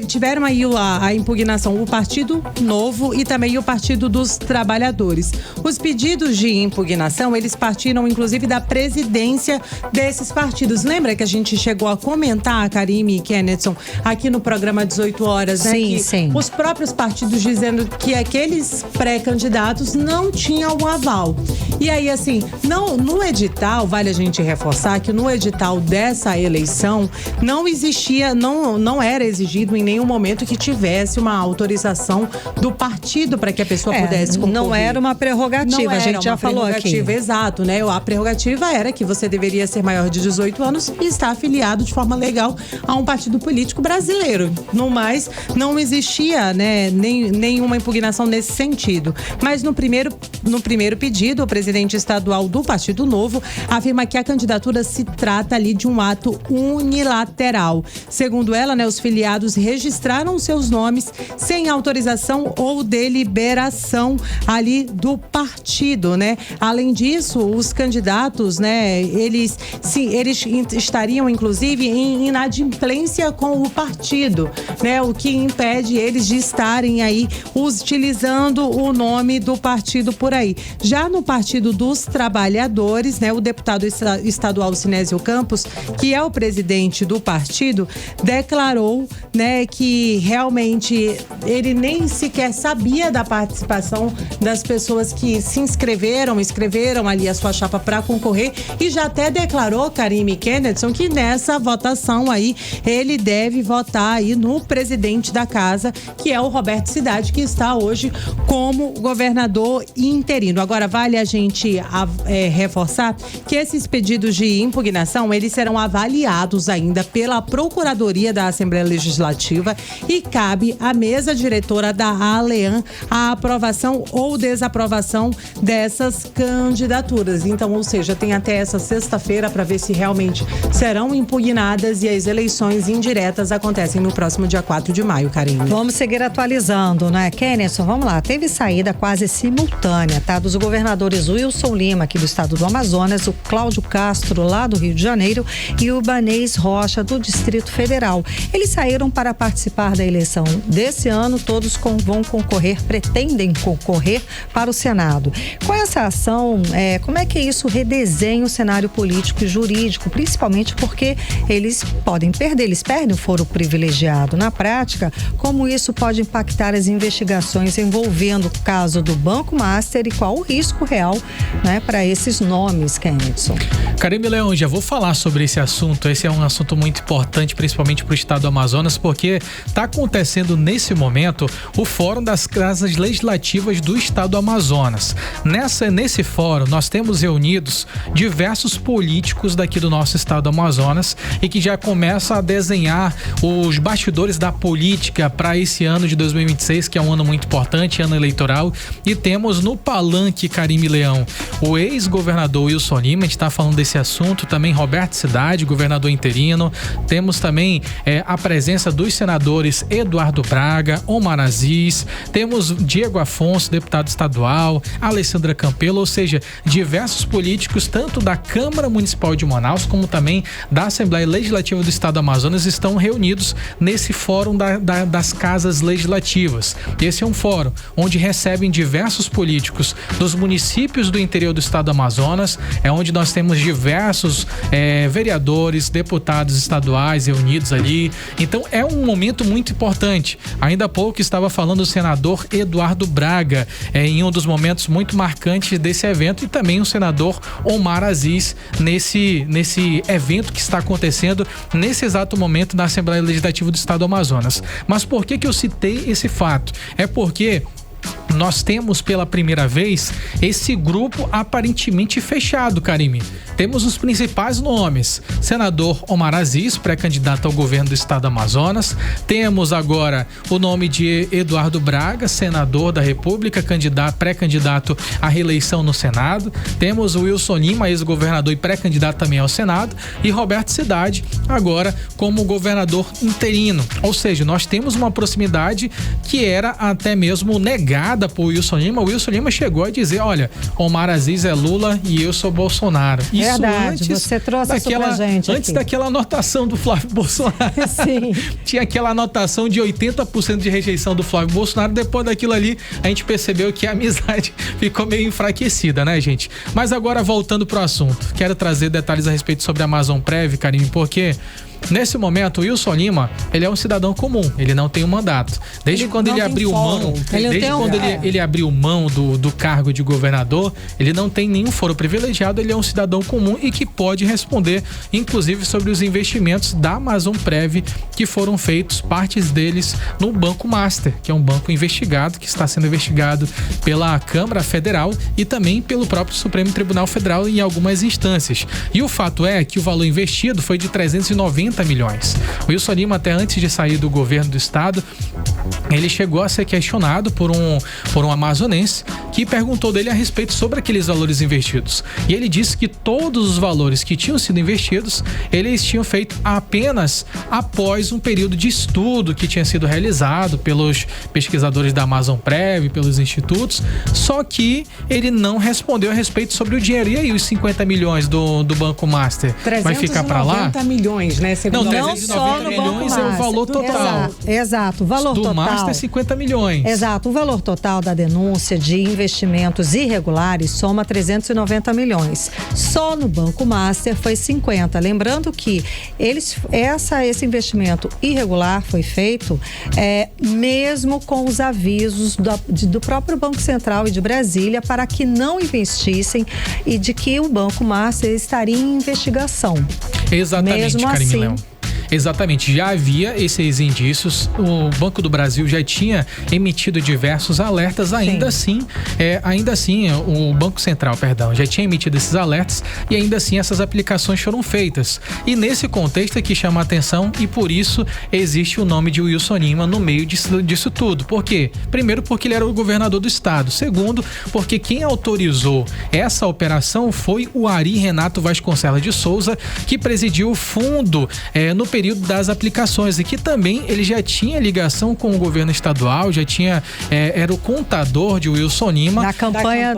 Tiveram aí a impugnação o Partido Novo e também o Partido dos Trabalhadores. Os pedidos de impugnação, eles partiram inclusive da presidência desses partidos. Lembra que a gente chegou a comentar, Karime e Kennethson, aqui no programa 18 horas, né? Sim, sim. Os próprios partidos dizendo que aqueles pré-candidatos não tinham o aval. E aí, assim, no edital, vale a gente reforçar que no edital dessa eleição não existia, não era exigido em nenhum momento que tivesse uma autorização do partido para que a pessoa pudesse concorrer. Não era uma prerrogativa, a gente já falou aqui. Exato, né? A prerrogativa era que você deveria ser maior de 18 anos e estar afiliado de forma legal a um partido político brasileiro. No mais, não existia, né, nenhuma impugnação nesse sentido. Mas no primeiro pedido, o presidente estadual do Partido Novo afirma que a candidatura se trata ali de um ato unilateral. Segundo ela, né, os filiados registraram seus nomes sem autorização ou deliberação ali do partido, né? Além disso, os candidatos, né, eles estariam, inclusive, em inadimplência com o partido, né? O que impede eles de estarem aí utilizando o nome do partido por aí. Já no Partido dos Trabalhadores, né? O deputado estadual Sinésio Campos, que é o presidente do partido, declarou, né, que realmente ele nem sequer sabia da participação das pessoas que escreveram ali a sua chapa para concorrer e já até declarou, Karime Kennethson, que nessa votação aí ele deve votar aí no presidente da casa, que é o Roberto Cidade, que está hoje como governador interino. Agora, vale a gente reforçar que esses pedidos de impugnação, eles serão avaliados ainda pela Procuradoria da Assembleia Legislativa e cabe à mesa diretora da ALEAN a aprovação ou desaprovação dessas candidaturas. Então, ou seja, tem até essa sexta-feira para ver se realmente serão impugnadas e as eleições indiretas acontecem no próximo dia 4 de maio, Karine. Vamos seguir atualizando, né, Kennethson? Vamos lá. Teve saída quase simultânea, tá? Dos governadores Wilson Lima, aqui do estado do Amazonas, o Cláudio Castro, lá do Rio de Janeiro, e o Ibanez Rocha, do Distrito Federal. Eles saíram para participar da eleição desse ano, todos pretendem concorrer para o Senado. Com essa ação, como é que isso redesenha o cenário político e jurídico, principalmente porque eles podem perder, eles perdem o foro privilegiado. Na prática, como isso pode impactar as investigações envolvendo o caso do Banco Master e qual o risco real, né, para esses nomes, Kennethson? Karime Leão, já vou falar sobre esse assunto. Esse é um assunto muito importante, principalmente para o estado do Amazonas, porque está acontecendo nesse momento o Fórum das Casas Legislativas do estado do Amazonas. Nesse fórum, nós temos reunidos diversos políticos daqui do nosso estado do Amazonas e que já começam a desenhar os bastidores da política para esse ano de 2026, que é um ano muito importante, ano eleitoral. E temos no palanque, Karime Leão, o ex-governador Wilson Lima, a gente está falando desse assunto, também Roberto Cidade, governador interino. Temos também a presença dos senadores Eduardo Braga, Omar Aziz, temos Diego Afonso, deputado estadual, Alessandra Campelo, ou seja, diversos políticos, tanto da Câmara Municipal de Manaus, como também da Assembleia Legislativa do Estado do Amazonas, estão reunidos nesse fórum das casas legislativas. Esse é um fórum onde recebem diversos políticos dos municípios do interior do Estado do Amazonas, é onde nós temos diversos vereadores, deputados estaduais reunidos ali. Então é um momento muito importante. Ainda há pouco estava falando o senador Eduardo Braga em um dos momentos muito marcantes desse evento, e também o senador Omar Aziz nesse evento que está acontecendo nesse exato momento na Assembleia Legislativa do Estado do Amazonas. Mas por que eu citei esse fato? É porque nós temos pela primeira vez esse grupo aparentemente fechado, Karime. Temos os principais nomes: senador Omar Aziz, pré-candidato ao governo do estado do Amazonas. Temos agora o nome de Eduardo Braga, senador da República, pré-candidato à reeleição no Senado. Temos o Wilson Lima, ex-governador e pré-candidato também ao Senado. E Roberto Cidade, agora como governador interino. Ou seja, nós temos uma proximidade que era até mesmo negada por Wilson Lima. O Wilson Lima chegou a dizer: olha, Omar Aziz é Lula e eu sou Bolsonaro. Isso verdade, antes você trouxe isso pra gente antes aqui. daquela anotação do Flávio Bolsonaro. Sim. Tinha aquela anotação de 80% de rejeição do Flávio Bolsonaro. Depois daquilo ali, a gente percebeu que a amizade ficou meio enfraquecida, né, gente? Mas agora, voltando pro assunto, quero trazer detalhes a respeito sobre a Amazonprev, Karime, porque nesse momento, o Wilson Lima, ele é um cidadão comum, ele não tem um mandato. Desde quando ele abriu mão, ele abriu mão do cargo de governador, ele não tem nenhum foro privilegiado, ele é um cidadão comum e que pode responder, inclusive, sobre os investimentos da Amazonprev que foram feitos, partes deles, no Banco Master, que é um banco investigado, que está sendo investigado pela Câmara Federal e também pelo próprio Supremo Tribunal Federal em algumas instâncias. E o fato é que o valor investido foi de 390 milhões. O Wilson Lima, até antes de sair do governo do estado, ele chegou a ser questionado por um amazonense que perguntou dele a respeito sobre aqueles valores investidos. E ele disse que todos os valores que tinham sido investidos, eles tinham feito apenas após um período de estudo que tinha sido realizado pelos pesquisadores da Amazonprev, pelos institutos, só que ele não respondeu a respeito sobre o dinheiro. E aí, os 50 milhões do Banco Master vai ficar para lá? 390 milhões, né? Não, 390 milhões é o valor total. Exato, o valor total. Do Master é 50 milhões. Exato, o valor total da denúncia de investimentos irregulares soma 390 milhões. Só no Banco Master foi 50. Lembrando que esse investimento irregular foi feito mesmo com os avisos do próprio Banco Central e de Brasília para que não investissem e de que o Banco Master estaria em investigação. Exatamente, Karime Leão. Exatamente, já havia esses indícios, o Banco do Brasil já tinha emitido diversos alertas, ainda assim, o Banco Central, já tinha emitido esses alertas e ainda assim essas aplicações foram feitas. E nesse contexto é que chama a atenção e por isso existe o nome de Wilson Lima no meio disso tudo. Por quê? Primeiro, porque ele era o governador do estado. Segundo, porque quem autorizou essa operação foi o Ari Renato Vasconcelos de Souza, que presidiu o fundo no período das aplicações e que também ele já tinha ligação com o governo estadual, era o contador de Wilson Lima da campanha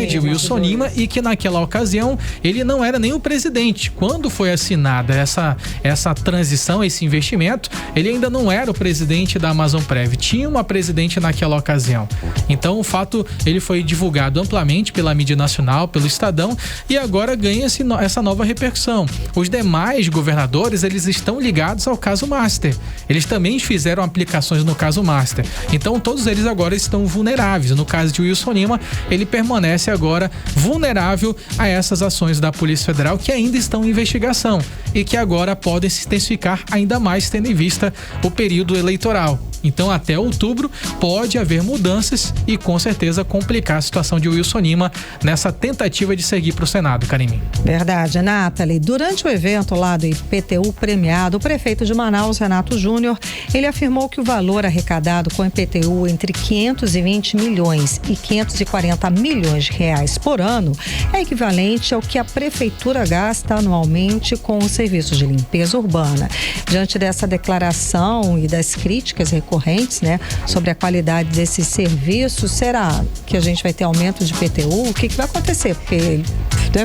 de Wilson Lima e que naquela ocasião ele não era nem o presidente. Quando foi assinada essa transição, esse investimento, ele ainda não era o presidente da Amazonprev, tinha uma presidente naquela ocasião. Então o fato, ele foi divulgado amplamente pela mídia nacional, pelo Estadão, e agora ganha essa nova repercussão. Os demais governadores, eles estão ligados ao caso Master. Eles também fizeram aplicações no caso Master. Então todos eles agora estão vulneráveis. No caso de Wilson Lima, ele permanece agora vulnerável a essas ações da Polícia Federal que ainda estão em investigação e que agora podem se intensificar ainda mais tendo em vista o período eleitoral. Então até outubro pode haver mudanças e com certeza complicar a situação de Wilson Lima nessa tentativa de seguir para o Senado, Karime. Verdade, Nathalie. Durante o evento lá do IPTU premiado, o prefeito de Manaus, Renato Júnior, ele afirmou que o valor arrecadado com o IPTU entre 520 milhões e 540 milhões de reais por ano é equivalente ao que a prefeitura gasta anualmente com os serviços de limpeza urbana. Diante dessa declaração e das críticas recorrentes, né, sobre a qualidade desses serviços, será que a gente vai ter aumento de IPTU? O que vai acontecer? Porque ele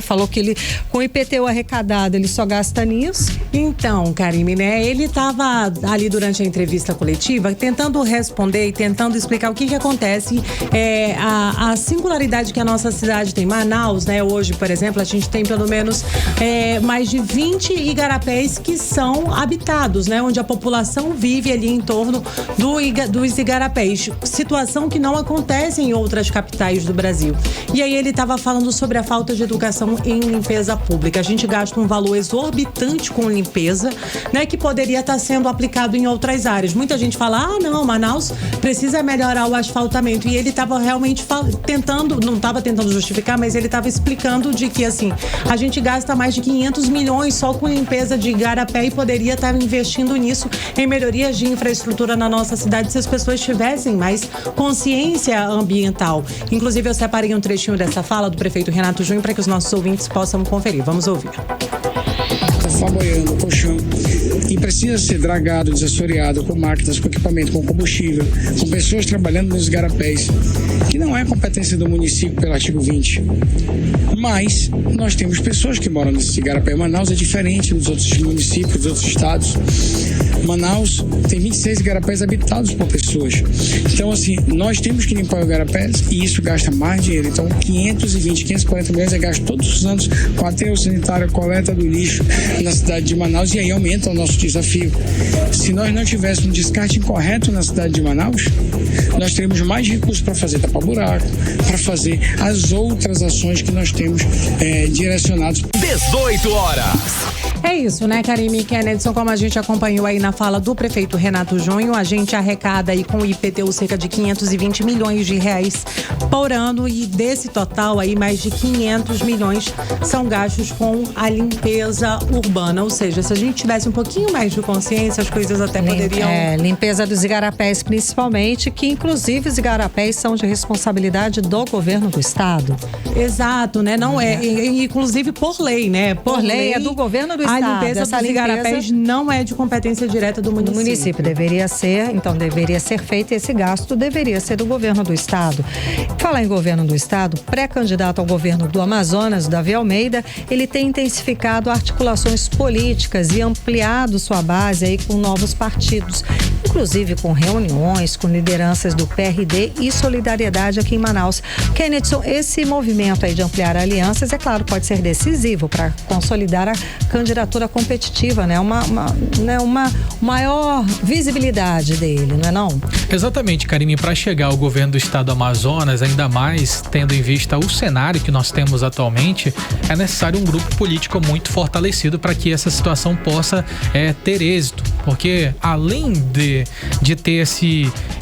falou que ele, com o IPTU arrecadado, ele só gasta nisso. Então, Karime, né, ele estava ali durante a entrevista coletiva tentando responder e tentando explicar o que acontece, a singularidade que a nossa cidade tem. Manaus, né, hoje, por exemplo, a gente tem pelo menos mais de 20 igarapés que são habitados, né, onde a população vive ali em torno dos igarapés, situação que não acontece em outras capitais do Brasil. E aí ele estava falando sobre a falta de educação arrecadação em limpeza pública. A gente gasta um valor exorbitante com limpeza, né, que poderia estar sendo aplicado em outras áreas. Muita gente fala, não, Manaus precisa melhorar o asfaltamento. E ele estava realmente não estava tentando justificar, mas ele estava explicando de que, assim, a gente gasta mais de 500 milhões só com limpeza de igarapé e poderia estar investindo nisso em melhorias de infraestrutura na nossa cidade se as pessoas tivessem mais consciência ambiental. Inclusive, eu separei um trechinho dessa fala do prefeito Renato Júnior para que os nossos ouvintes possam conferir. Vamos ouvir. Está boiando o colchão e precisa ser dragado, desassoreado com máquinas, com equipamento, com combustível, com pessoas trabalhando nos igarapés, que não é competência do município pelo artigo 20. Mas nós temos pessoas que moram nesse igarapé. Manaus é diferente dos outros municípios, dos outros estados. Manaus tem 26 igarapés habitados por pessoas. Então, assim, nós temos que limpar o igarapés e isso gasta mais dinheiro. Então, 540 milhões é gasto todos os anos com aterro sanitário, coleta do lixo na cidade de Manaus, e aí aumenta o nosso desafio. Se nós não tivéssemos um descarte incorreto na cidade de Manaus, nós teríamos mais recursos para fazer tapa-buraco, para fazer as outras ações que nós temos direcionados. 18 horas. É isso, né, Karime e Kennedson? Como a gente acompanhou aí na fala do prefeito Renato Júnior, a gente arrecada aí com o IPTU cerca de 520 milhões de reais por ano, e desse total aí mais de 500 milhões são gastos com a limpeza urbana. Ou seja, se a gente tivesse um pouquinho mais de consciência, as coisas até poderiam... Limpeza dos igarapés principalmente, que inclusive os igarapés são de responsabilidade do governo do estado. Exato, né? Não é, inclusive por lei, né? Por lei é do governo do estado. A limpeza dos igarapés não é de competência direta do município. Do município deveria ser, então deveria ser feito, esse gasto deveria ser do governo do estado. Falar em governo do estado, pré-candidato ao governo do Amazonas, Davi Almeida, ele tem intensificado articulações políticas e ampliado sua base aí com novos partidos, inclusive com reuniões com lideranças do PRD e Solidariedade aqui em Manaus. Kennedson, esse movimento aí de ampliar alianças, é claro, pode ser decisivo para consolidar a candidatura competitiva, né? Uma maior visibilidade dele, não é não? Exatamente, Karime, para chegar ao governo do estado do Amazonas, ainda mais tendo em vista o cenário que nós temos atualmente, é necessário um grupo político muito fortalecido para que essa situação possa ter êxito, porque além de ter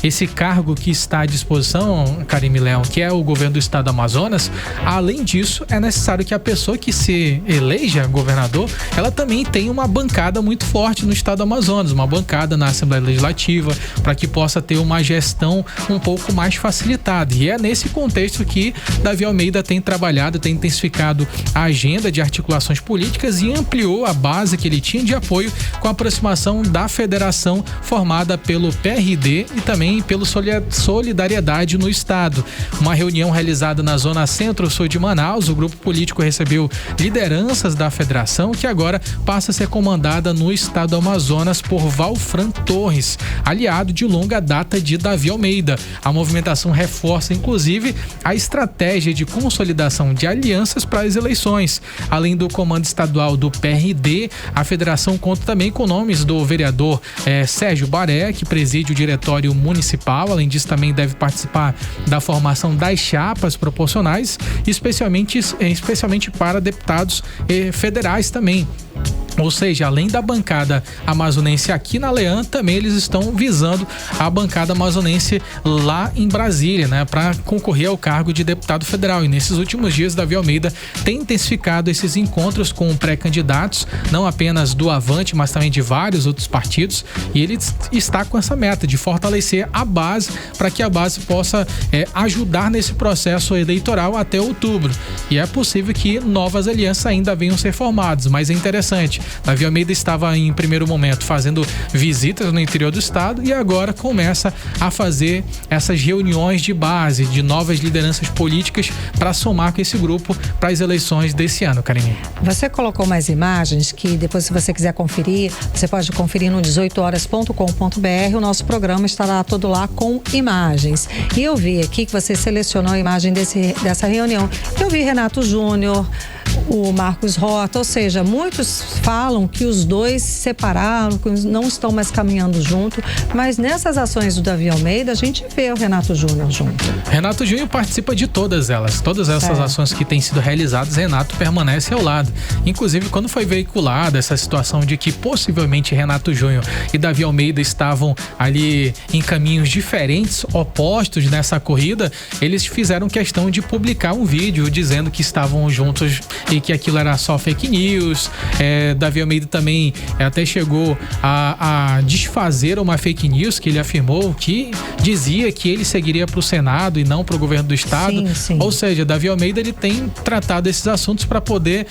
esse cargo que está à disposição, Karime Leão, que é o governo do estado do Amazonas, além disso, é necessário que a pessoa que se eleja governador, ela também tenha uma bancada muito forte no estado do Amazonas, uma bancada na Assembleia Legislativa, para que possa ter uma gestão um pouco mais facilitada. E é nesse contexto que Davi Almeida tem trabalhado, tem intensificado a agenda de articulações políticas e ampliou a base que ele tinha de apoio com a aproximação da federação formada pelo PRD e também pelo Solidariedade no estado. Uma reunião realizada na zona centro-sul de Manaus, o grupo político recebeu lideranças da federação, que agora passa a ser comandada no estado do Amazonas por Valfran Torres, aliado de longa data de Davi Almeida. A movimentação reforça, inclusive, a estratégia de consolidação de alianças para as eleições. Além do comando estadual do PRD, a federação conta também com nomes do vereador Sérgio Baré, que preside o diretório municipal. Além disso, também deve participar da formação das chapas proporcionais, especialmente para deputados federais também. Ou seja, além da bancada amazonense aqui na Leã, também eles estão visando a bancada amazonense lá em Brasília, né, para concorrer ao cargo de deputado federal. E nesses últimos dias, Davi Almeida tem intensificado esses encontros com pré-candidatos, não apenas do Avante, mas também de vários outros partidos. E ele está com essa meta de fortalecer a base para que a base possa ajudar nesse processo eleitoral até outubro. E é possível que novas alianças ainda venham a ser formadas, mas é interessante. Davi Almeida estava em primeiro momento fazendo visitas no interior do estado e agora começa a fazer essas reuniões de base, de novas lideranças políticas para somar com esse grupo para as eleições desse ano, Karine. Você colocou mais imagens que depois, se você quiser conferir, você pode conferir no 18horas.com.br. O nosso programa estará todo lá com imagens. E eu vi aqui que você selecionou a imagem dessa reunião. Eu vi Renato Júnior, o Marcos Horta, ou seja, muitos falam que os dois se separaram, que não estão mais caminhando junto, mas nessas ações do Davi Almeida, a gente vê o Renato Júnior junto. Renato Júnior participa de todas essas ações que têm sido realizadas, Renato permanece ao lado. Inclusive, quando foi veiculada essa situação de que possivelmente Renato Júnior e Davi Almeida estavam ali em caminhos diferentes, opostos nessa corrida, eles fizeram questão de publicar um vídeo dizendo que estavam juntos e que aquilo era só fake news. Davi Almeida também até chegou a desfazer uma fake news que ele afirmou que dizia que ele seguiria para o Senado e não para o governo do estado. Sim. Ou seja, Davi Almeida ele tem tratado esses assuntos para poder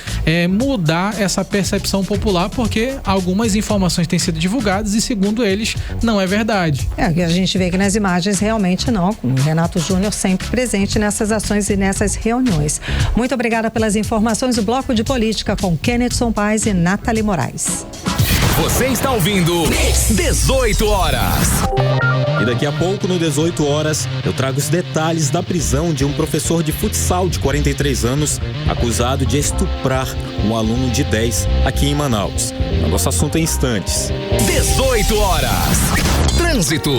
mudar essa percepção popular, porque algumas informações têm sido divulgadas e, segundo eles, não é verdade. Que a gente vê que nas imagens realmente não. O Renato Júnior sempre presente nessas ações e nessas reuniões. Muito obrigada pelas informações do Bloco de Política com Kennedson Paes e Nathalie Moraes. Você está ouvindo 18 horas. E daqui a pouco, no 18 horas, eu trago os detalhes da prisão de um professor de futsal de 43 anos, acusado de estuprar um aluno de 10 aqui em Manaus. O nosso assunto em instantes. 18 horas. Trânsito.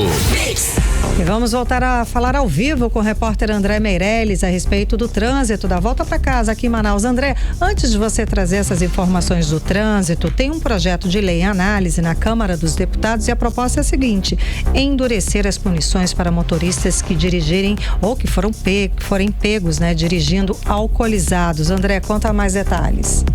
E vamos voltar a falar ao vivo com o repórter André Meirelles a respeito do trânsito, da volta para casa aqui em Manaus. André, antes de você trazer essas informações do trânsito, tem um projeto de lei em análise na Câmara dos Deputados e a proposta é a seguinte: endurecer as punições para motoristas que dirigirem ou que forem pegos, dirigindo alcoolizados. André, conta mais detalhes.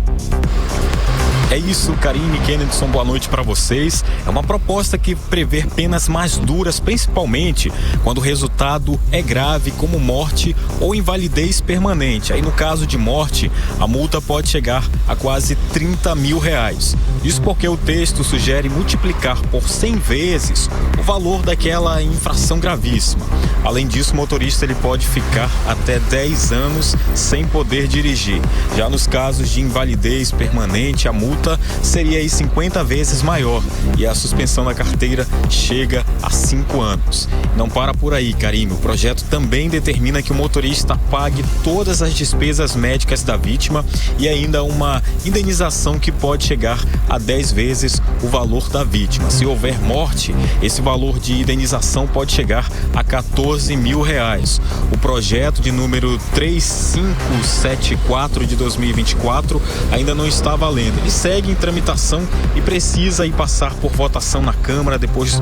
É isso, Karine, Kennedson, boa noite para vocês. É uma proposta que prevê penas mais duras, principalmente quando o resultado é grave, como morte ou invalidez permanente. Aí, no caso de morte, a multa pode chegar a quase R$30 mil. Isso porque o texto sugere multiplicar por 100 vezes o valor daquela infração gravíssima. Além disso, o motorista ele pode ficar até 10 anos sem poder dirigir. Já nos casos de invalidez permanente, a multa seria aí 50 vezes maior e a suspensão da carteira chega a 5 anos. Não para por aí, Karine. O projeto também determina que o motorista pague todas as despesas médicas da vítima e ainda uma indenização que pode chegar a 10 vezes o valor da vítima. Se houver morte, esse valor de indenização pode chegar a R$14 mil. O projeto de número 3574 de 2024 ainda não está valendo. Ele segue em tramitação e precisa ir passar por votação na Câmara, depois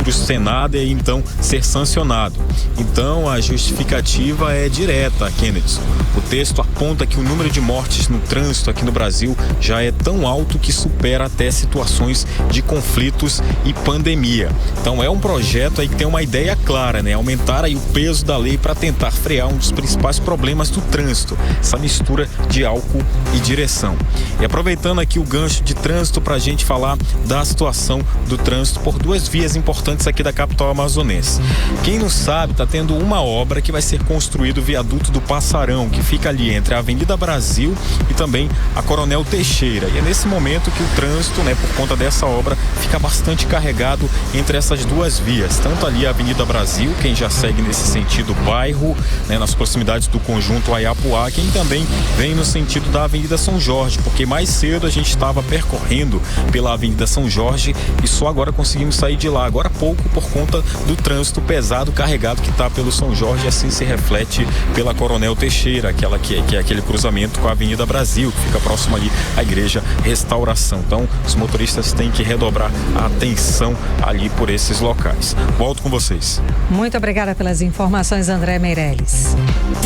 do Senado e então ser sancionado. Então a justificativa é direta, Kennedy. O texto aponta que o número de mortes no trânsito aqui no Brasil já é tão alto que supera até situações de conflitos e pandemia. Então é um projeto aí que tem uma ideia clara, aumentar aí o peso da lei para tentar frear um dos principais problemas do trânsito, essa mistura de álcool e direção. E aproveitando aqui o gancho de trânsito para a gente falar da situação do trânsito por duas vias importantes aqui da capital amazonense. Quem não sabe, está tendo uma obra que vai ser construído o viaduto do Passarão, que fica ali entre a Avenida Brasil e também a Coronel Teixeira. E é nesse momento que o trânsito, por conta dessa obra, fica bastante carregado entre essas duas vias, tanto ali a Avenida Brasil, quem já segue nesse sentido bairro, nas proximidades do conjunto Ayapuá, quem também vem no sentido da Avenida São Jorge, porque mais cedo a gente estava percorrendo pela Avenida São Jorge e só agora conseguimos sair de lá, agora há pouco, por conta do trânsito pesado carregado que está pelo São Jorge, e assim se reflete pela Coronel Teixeira, aquela que é aquele cruzamento com a Avenida Brasil, que fica próximo ali à Igreja Restauração. Então, os motoristas têm que redobrar a atenção ali por esses locais. Volto com vocês. Muito obrigada pelas informações, André Meirelles.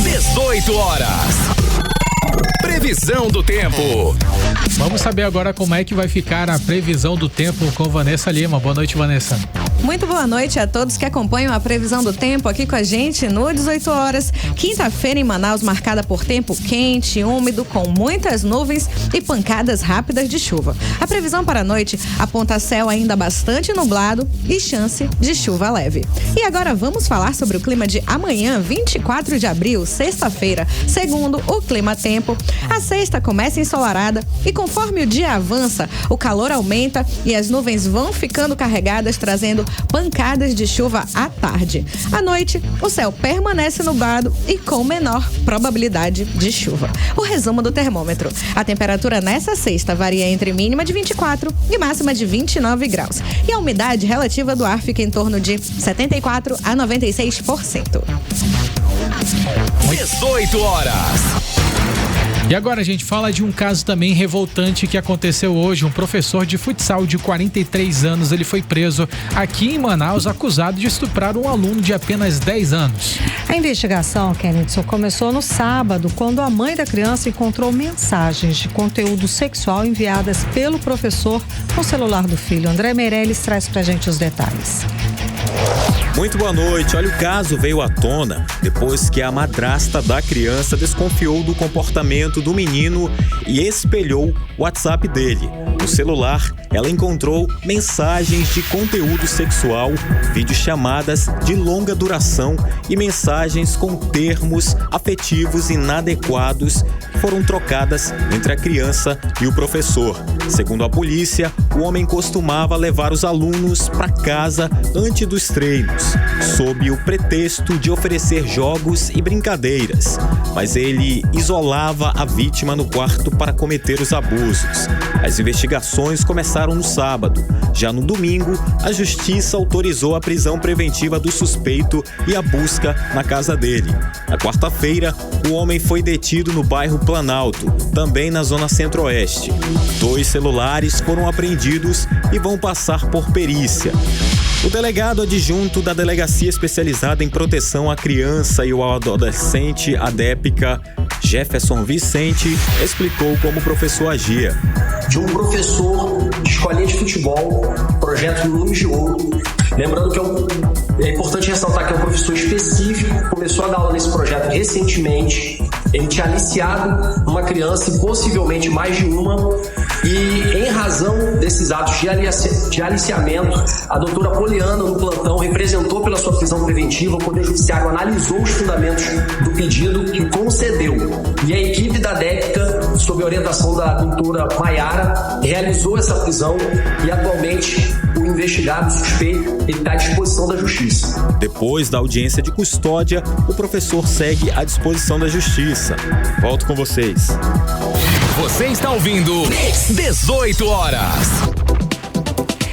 18 horas. Previsão do tempo. Vamos saber agora como é que vai ficar a previsão do tempo com Vanessa Lima. Boa noite, Vanessa. Muito boa noite a todos que acompanham a previsão do tempo aqui com a gente no 18 horas. Quinta-feira em Manaus marcada por tempo quente, úmido, com muitas nuvens e pancadas rápidas de chuva. A previsão para a noite aponta céu ainda bastante nublado e chance de chuva leve. E agora vamos falar sobre o clima de amanhã, 24 de abril, sexta-feira. Segundo o Clima Tempo, a sexta começa ensolarada e conforme o dia avança, o calor aumenta e as nuvens vão ficando carregadas, trazendo pancadas de chuva à tarde. À noite, o céu permanece nublado e com menor probabilidade de chuva. O resumo do termômetro. A temperatura nessa sexta varia entre mínima de 24 e máxima de 29 graus. E a umidade relativa do ar fica em torno de 74 a 96%. 18 horas. E agora a gente fala de um caso também revoltante que aconteceu hoje. Um professor de futsal de 43 anos, ele foi preso aqui em Manaus, acusado de estuprar um aluno de apenas 10 anos. A investigação, Kennedy, começou no sábado, quando a mãe da criança encontrou mensagens de conteúdo sexual enviadas pelo professor no celular do filho. André Meirelles traz pra gente os detalhes. Muito boa noite. Olha, o caso veio à tona depois que a madrasta da criança desconfiou do comportamento do menino e espelhou o WhatsApp dele. No celular, ela encontrou mensagens de conteúdo sexual, videochamadas de longa duração e mensagens com termos afetivos inadequados que foram trocadas entre a criança e o professor. Segundo a polícia, o homem costumava levar os alunos para casa antes dos treinos, sob o pretexto de oferecer jogos e brincadeiras, mas ele isolava a vítima no quarto para cometer os abusos. As investigações começaram no sábado. Já no domingo, a justiça autorizou a prisão preventiva do suspeito e a busca na casa dele. Na quarta-feira, o homem foi detido no bairro Planalto, também na zona centro-oeste. 2 celulares foram apreendidos e vão passar por perícia. O delegado adjunto da Delegacia Especializada em Proteção à Criança e ao Adolescente, ADEPCA, Jefferson Vicente, explicou como o professor agia. De um professor de escolinha de futebol, projeto Lumes de Ouro. Lembrando que é importante ressaltar que é um professor específico, começou a dar aula nesse projeto recentemente. Ele tinha aliciado uma criança e possivelmente mais de uma. E em razão desses atos de aliciamento, a doutora Poliana, no plantão, representou pela sua prisão preventiva. O Poder Judiciário analisou os fundamentos do pedido e concedeu. E a equipe da DEPCA, sob a orientação da doutora Maiara, realizou essa prisão e atualmente o investigado suspeito está à disposição da Justiça. Depois da audiência de custódia, o professor segue à disposição da Justiça. Volto com vocês. Você está ouvindo 18 horas.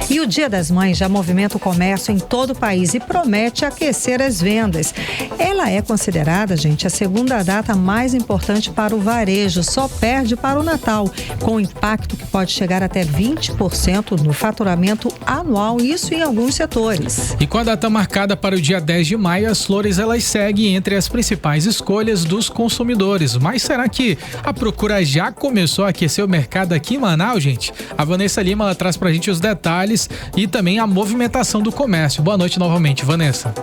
E o Dia das Mães já movimenta o comércio em todo o país e promete aquecer as vendas. Ela é considerada, gente, a segunda data mais importante para o varejo, só perde para o Natal, com impacto que pode chegar até 20% no faturamento anual, isso em alguns setores. E com a data marcada para o dia 10 de maio, as flores elas seguem entre as principais escolhas dos consumidores. Mas será que a procura já começou a aquecer o mercado aqui em Manaus, gente? A Vanessa Lima ela traz pra gente os detalhes e também a movimentação do comércio. Boa noite novamente, Vanessa.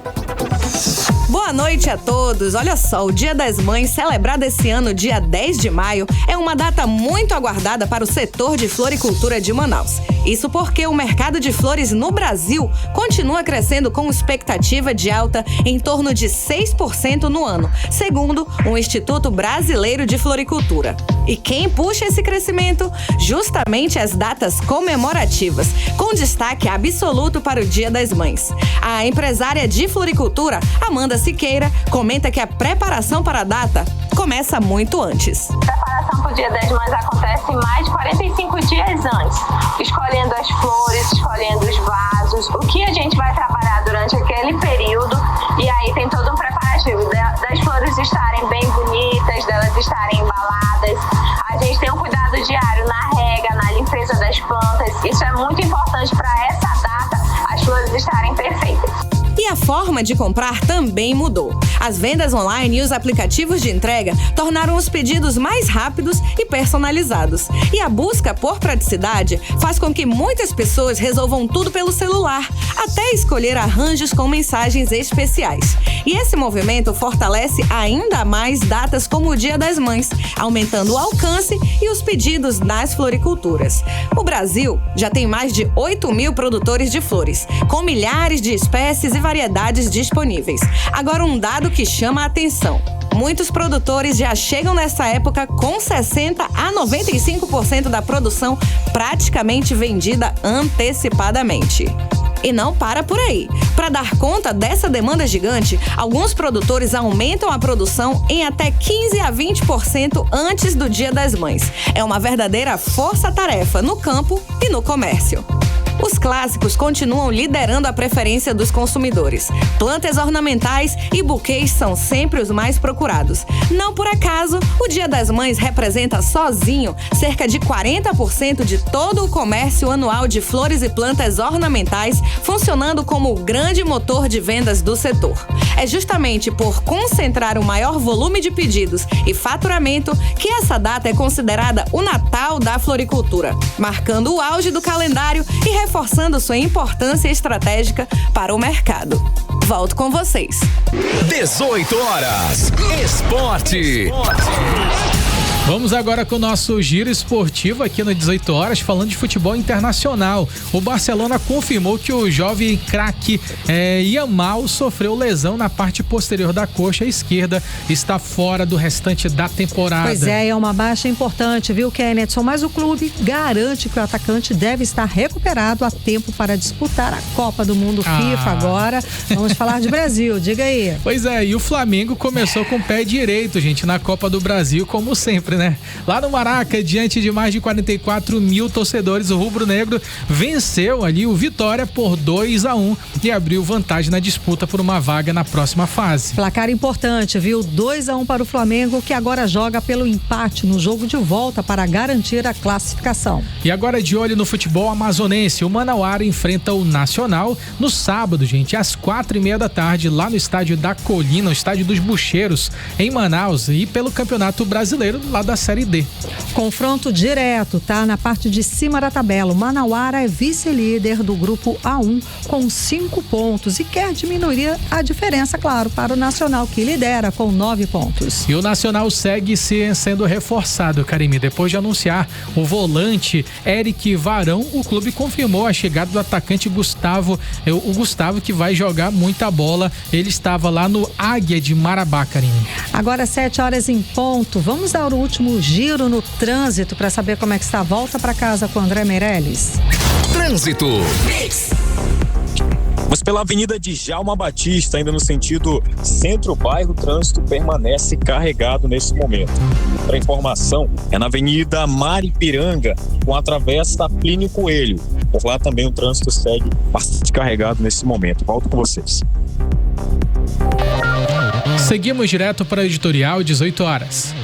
Boa noite a todos. Olha só, o Dia das Mães, celebrado esse ano, dia 10 de maio, é uma data muito aguardada para o setor de floricultura de Manaus. Isso porque o mercado de flores no Brasil continua crescendo com expectativa de alta em torno de 6% no ano, segundo o Instituto Brasileiro de Floricultura. E quem puxa esse crescimento? Justamente as datas comemorativas, com destaque absoluto para o Dia das Mães. A empresária de floricultura, Amanda Siqueira, comenta que a preparação para a data começa muito antes. A preparação para o Dia das Mães acontece mais de 45 dias antes, escolhendo as flores, escolhendo os vasos, o que a gente vai trabalhar durante aquele período, e aí tem todo um preparativo das flores estarem bem bonitas, delas estarem embaladas. A gente tem um cuidado diário na rega, na limpeza das plantas. Isso é muito importante para essa data, as flores estarem perfeitas. E a forma de comprar também mudou. As vendas online e os aplicativos de entrega tornaram os pedidos mais rápidos e personalizados. E a busca por praticidade faz com que muitas pessoas resolvam tudo pelo celular, até escolher arranjos com mensagens especiais. E esse movimento fortalece ainda mais datas como o Dia das Mães, aumentando o alcance e os pedidos nas floriculturas. O Brasil já tem mais de 8.000 produtores de flores, com milhares de espécies e variedades disponíveis. Agora, um dado que chama a atenção. Muitos produtores já chegam nessa época com 60% a 95% da produção praticamente vendida antecipadamente. E não para por aí. Para dar conta dessa demanda gigante, alguns produtores aumentam a produção em até 15 a 20% antes do Dia das Mães. É uma verdadeira força-tarefa no campo e no comércio. Os clássicos continuam liderando a preferência dos consumidores. Plantas ornamentais e buquês são sempre os mais procurados. Não por acaso, o Dia das Mães representa sozinho cerca de 40% de todo o comércio anual de flores e plantas ornamentais, funcionando como o grande motor de vendas do setor. É justamente por concentrar o maior volume de pedidos e faturamento que essa data é considerada o Natal da floricultura, marcando o auge do calendário e reforçando sua importância estratégica para o mercado. Volto com vocês. 18 horas. Esporte. Vamos agora com o nosso giro esportivo aqui no 18 horas, falando de futebol internacional. O Barcelona confirmou que o jovem craque Yamal sofreu lesão na parte posterior da coxa esquerda, está fora do restante da temporada. Pois é uma baixa importante, viu, Kennethson? Mas o clube garante que o atacante deve estar recuperado a tempo para disputar a Copa do Mundo FIFA agora. Vamos falar de Brasil, diga aí. Pois é, e o Flamengo começou com o pé direito, gente, na Copa do Brasil, como sempre, né? Lá no Maraca, diante de mais de 44 mil torcedores, o rubro-negro venceu ali o Vitória por 2-1 e abriu vantagem na disputa por uma vaga na próxima fase. Placar importante, viu? 2-1 para o Flamengo, que agora joga pelo empate no jogo de volta para garantir a classificação. E agora de olho no futebol amazonense, o Manauara enfrenta o Nacional no sábado, gente, às 4:30 da tarde, lá no estádio da Colina, o estádio dos Bucheiros, em Manaus, e pelo Campeonato Brasileiro lá da Série D. Confronto direto, tá? Na parte de cima da tabela, o Manauara é vice-líder do grupo A1 com 5 pontos e quer diminuir a diferença, claro, para o Nacional, que lidera com 9 pontos. E o Nacional segue sendo reforçado, Karime. Depois de anunciar o volante Eric Varão, o clube confirmou a chegada do atacante Gustavo, o Gustavo, que vai jogar muita bola. Ele estava lá no Águia de Marabá, Karime. Agora 7 horas em ponto, vamos dar o último giro no trânsito para saber como é que está a volta para casa com André Meirelles. Trânsito. Mas pela Avenida Djalma Batista, ainda no sentido centro-bairro, o trânsito permanece carregado nesse momento. Para informação, é na Avenida Maripiranga, com a travessa Plínio Coelho. Por lá também o trânsito segue bastante carregado nesse momento. Volto com vocês. Seguimos direto para o editorial 18 horas.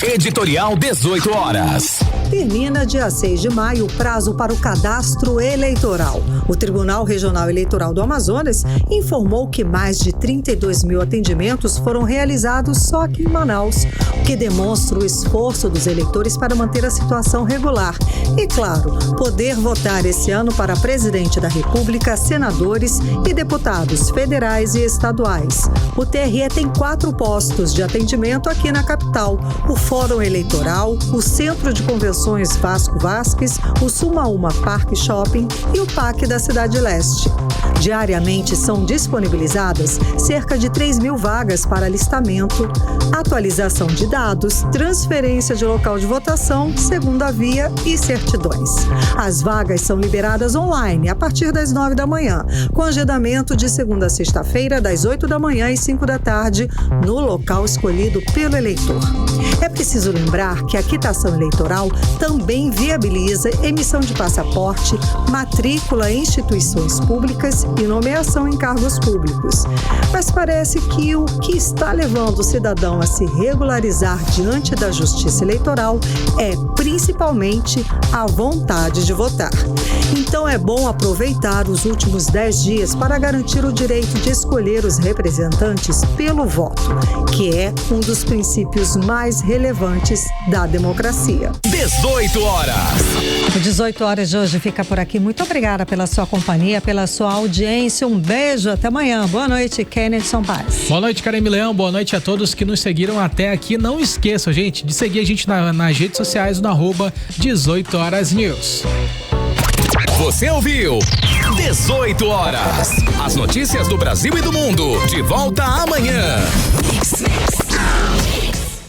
Editorial 18 horas. Termina dia 6 de maio o prazo para o cadastro eleitoral. O Tribunal Regional Eleitoral do Amazonas informou que mais de 32 mil atendimentos foram realizados só aqui em Manaus, o que demonstra o esforço dos eleitores para manter a situação regular. E, claro, poder votar esse ano para presidente da República, senadores e deputados federais e estaduais. O TRE tem 4 postos de atendimento aqui na capital: o Fórum Eleitoral, o Centro de Convenções Vasco Vasques, o Sumaúma Parque Shopping e o PAC da Cidade Leste. Diariamente são disponibilizadas cerca de 3 mil vagas para alistamento, atualização de dados, transferência de local de votação, segunda via e certidões. As vagas são liberadas online a partir das 9 da manhã, com agendamento de segunda a sexta-feira, das 8 da manhã e 5 da tarde, no local escolhido pelo eleitor. É preciso lembrar que a quitação eleitoral também viabiliza emissão de passaporte, matrícula em instituições públicas e nomeação em cargos públicos. Mas parece que o que está levando o cidadão a se regularizar diante da Justiça Eleitoral é principalmente a vontade de votar. Então é bom aproveitar os últimos 10 dias para garantir o direito de escolher os representantes pelo voto, que é um dos princípios mais relevantes da democracia. 18 horas. O 18 horas de hoje fica por aqui. Muito obrigada pela sua companhia, pela sua audiência. Um beijo, até amanhã. Boa noite, Kennethson Paz. Boa noite, Karime Leão. Boa noite a todos que nos seguiram até aqui. Não esqueçam, gente, de seguir a gente nas redes sociais no @18horasnews. Você ouviu 18 horas. As notícias do Brasil e do mundo. De volta amanhã.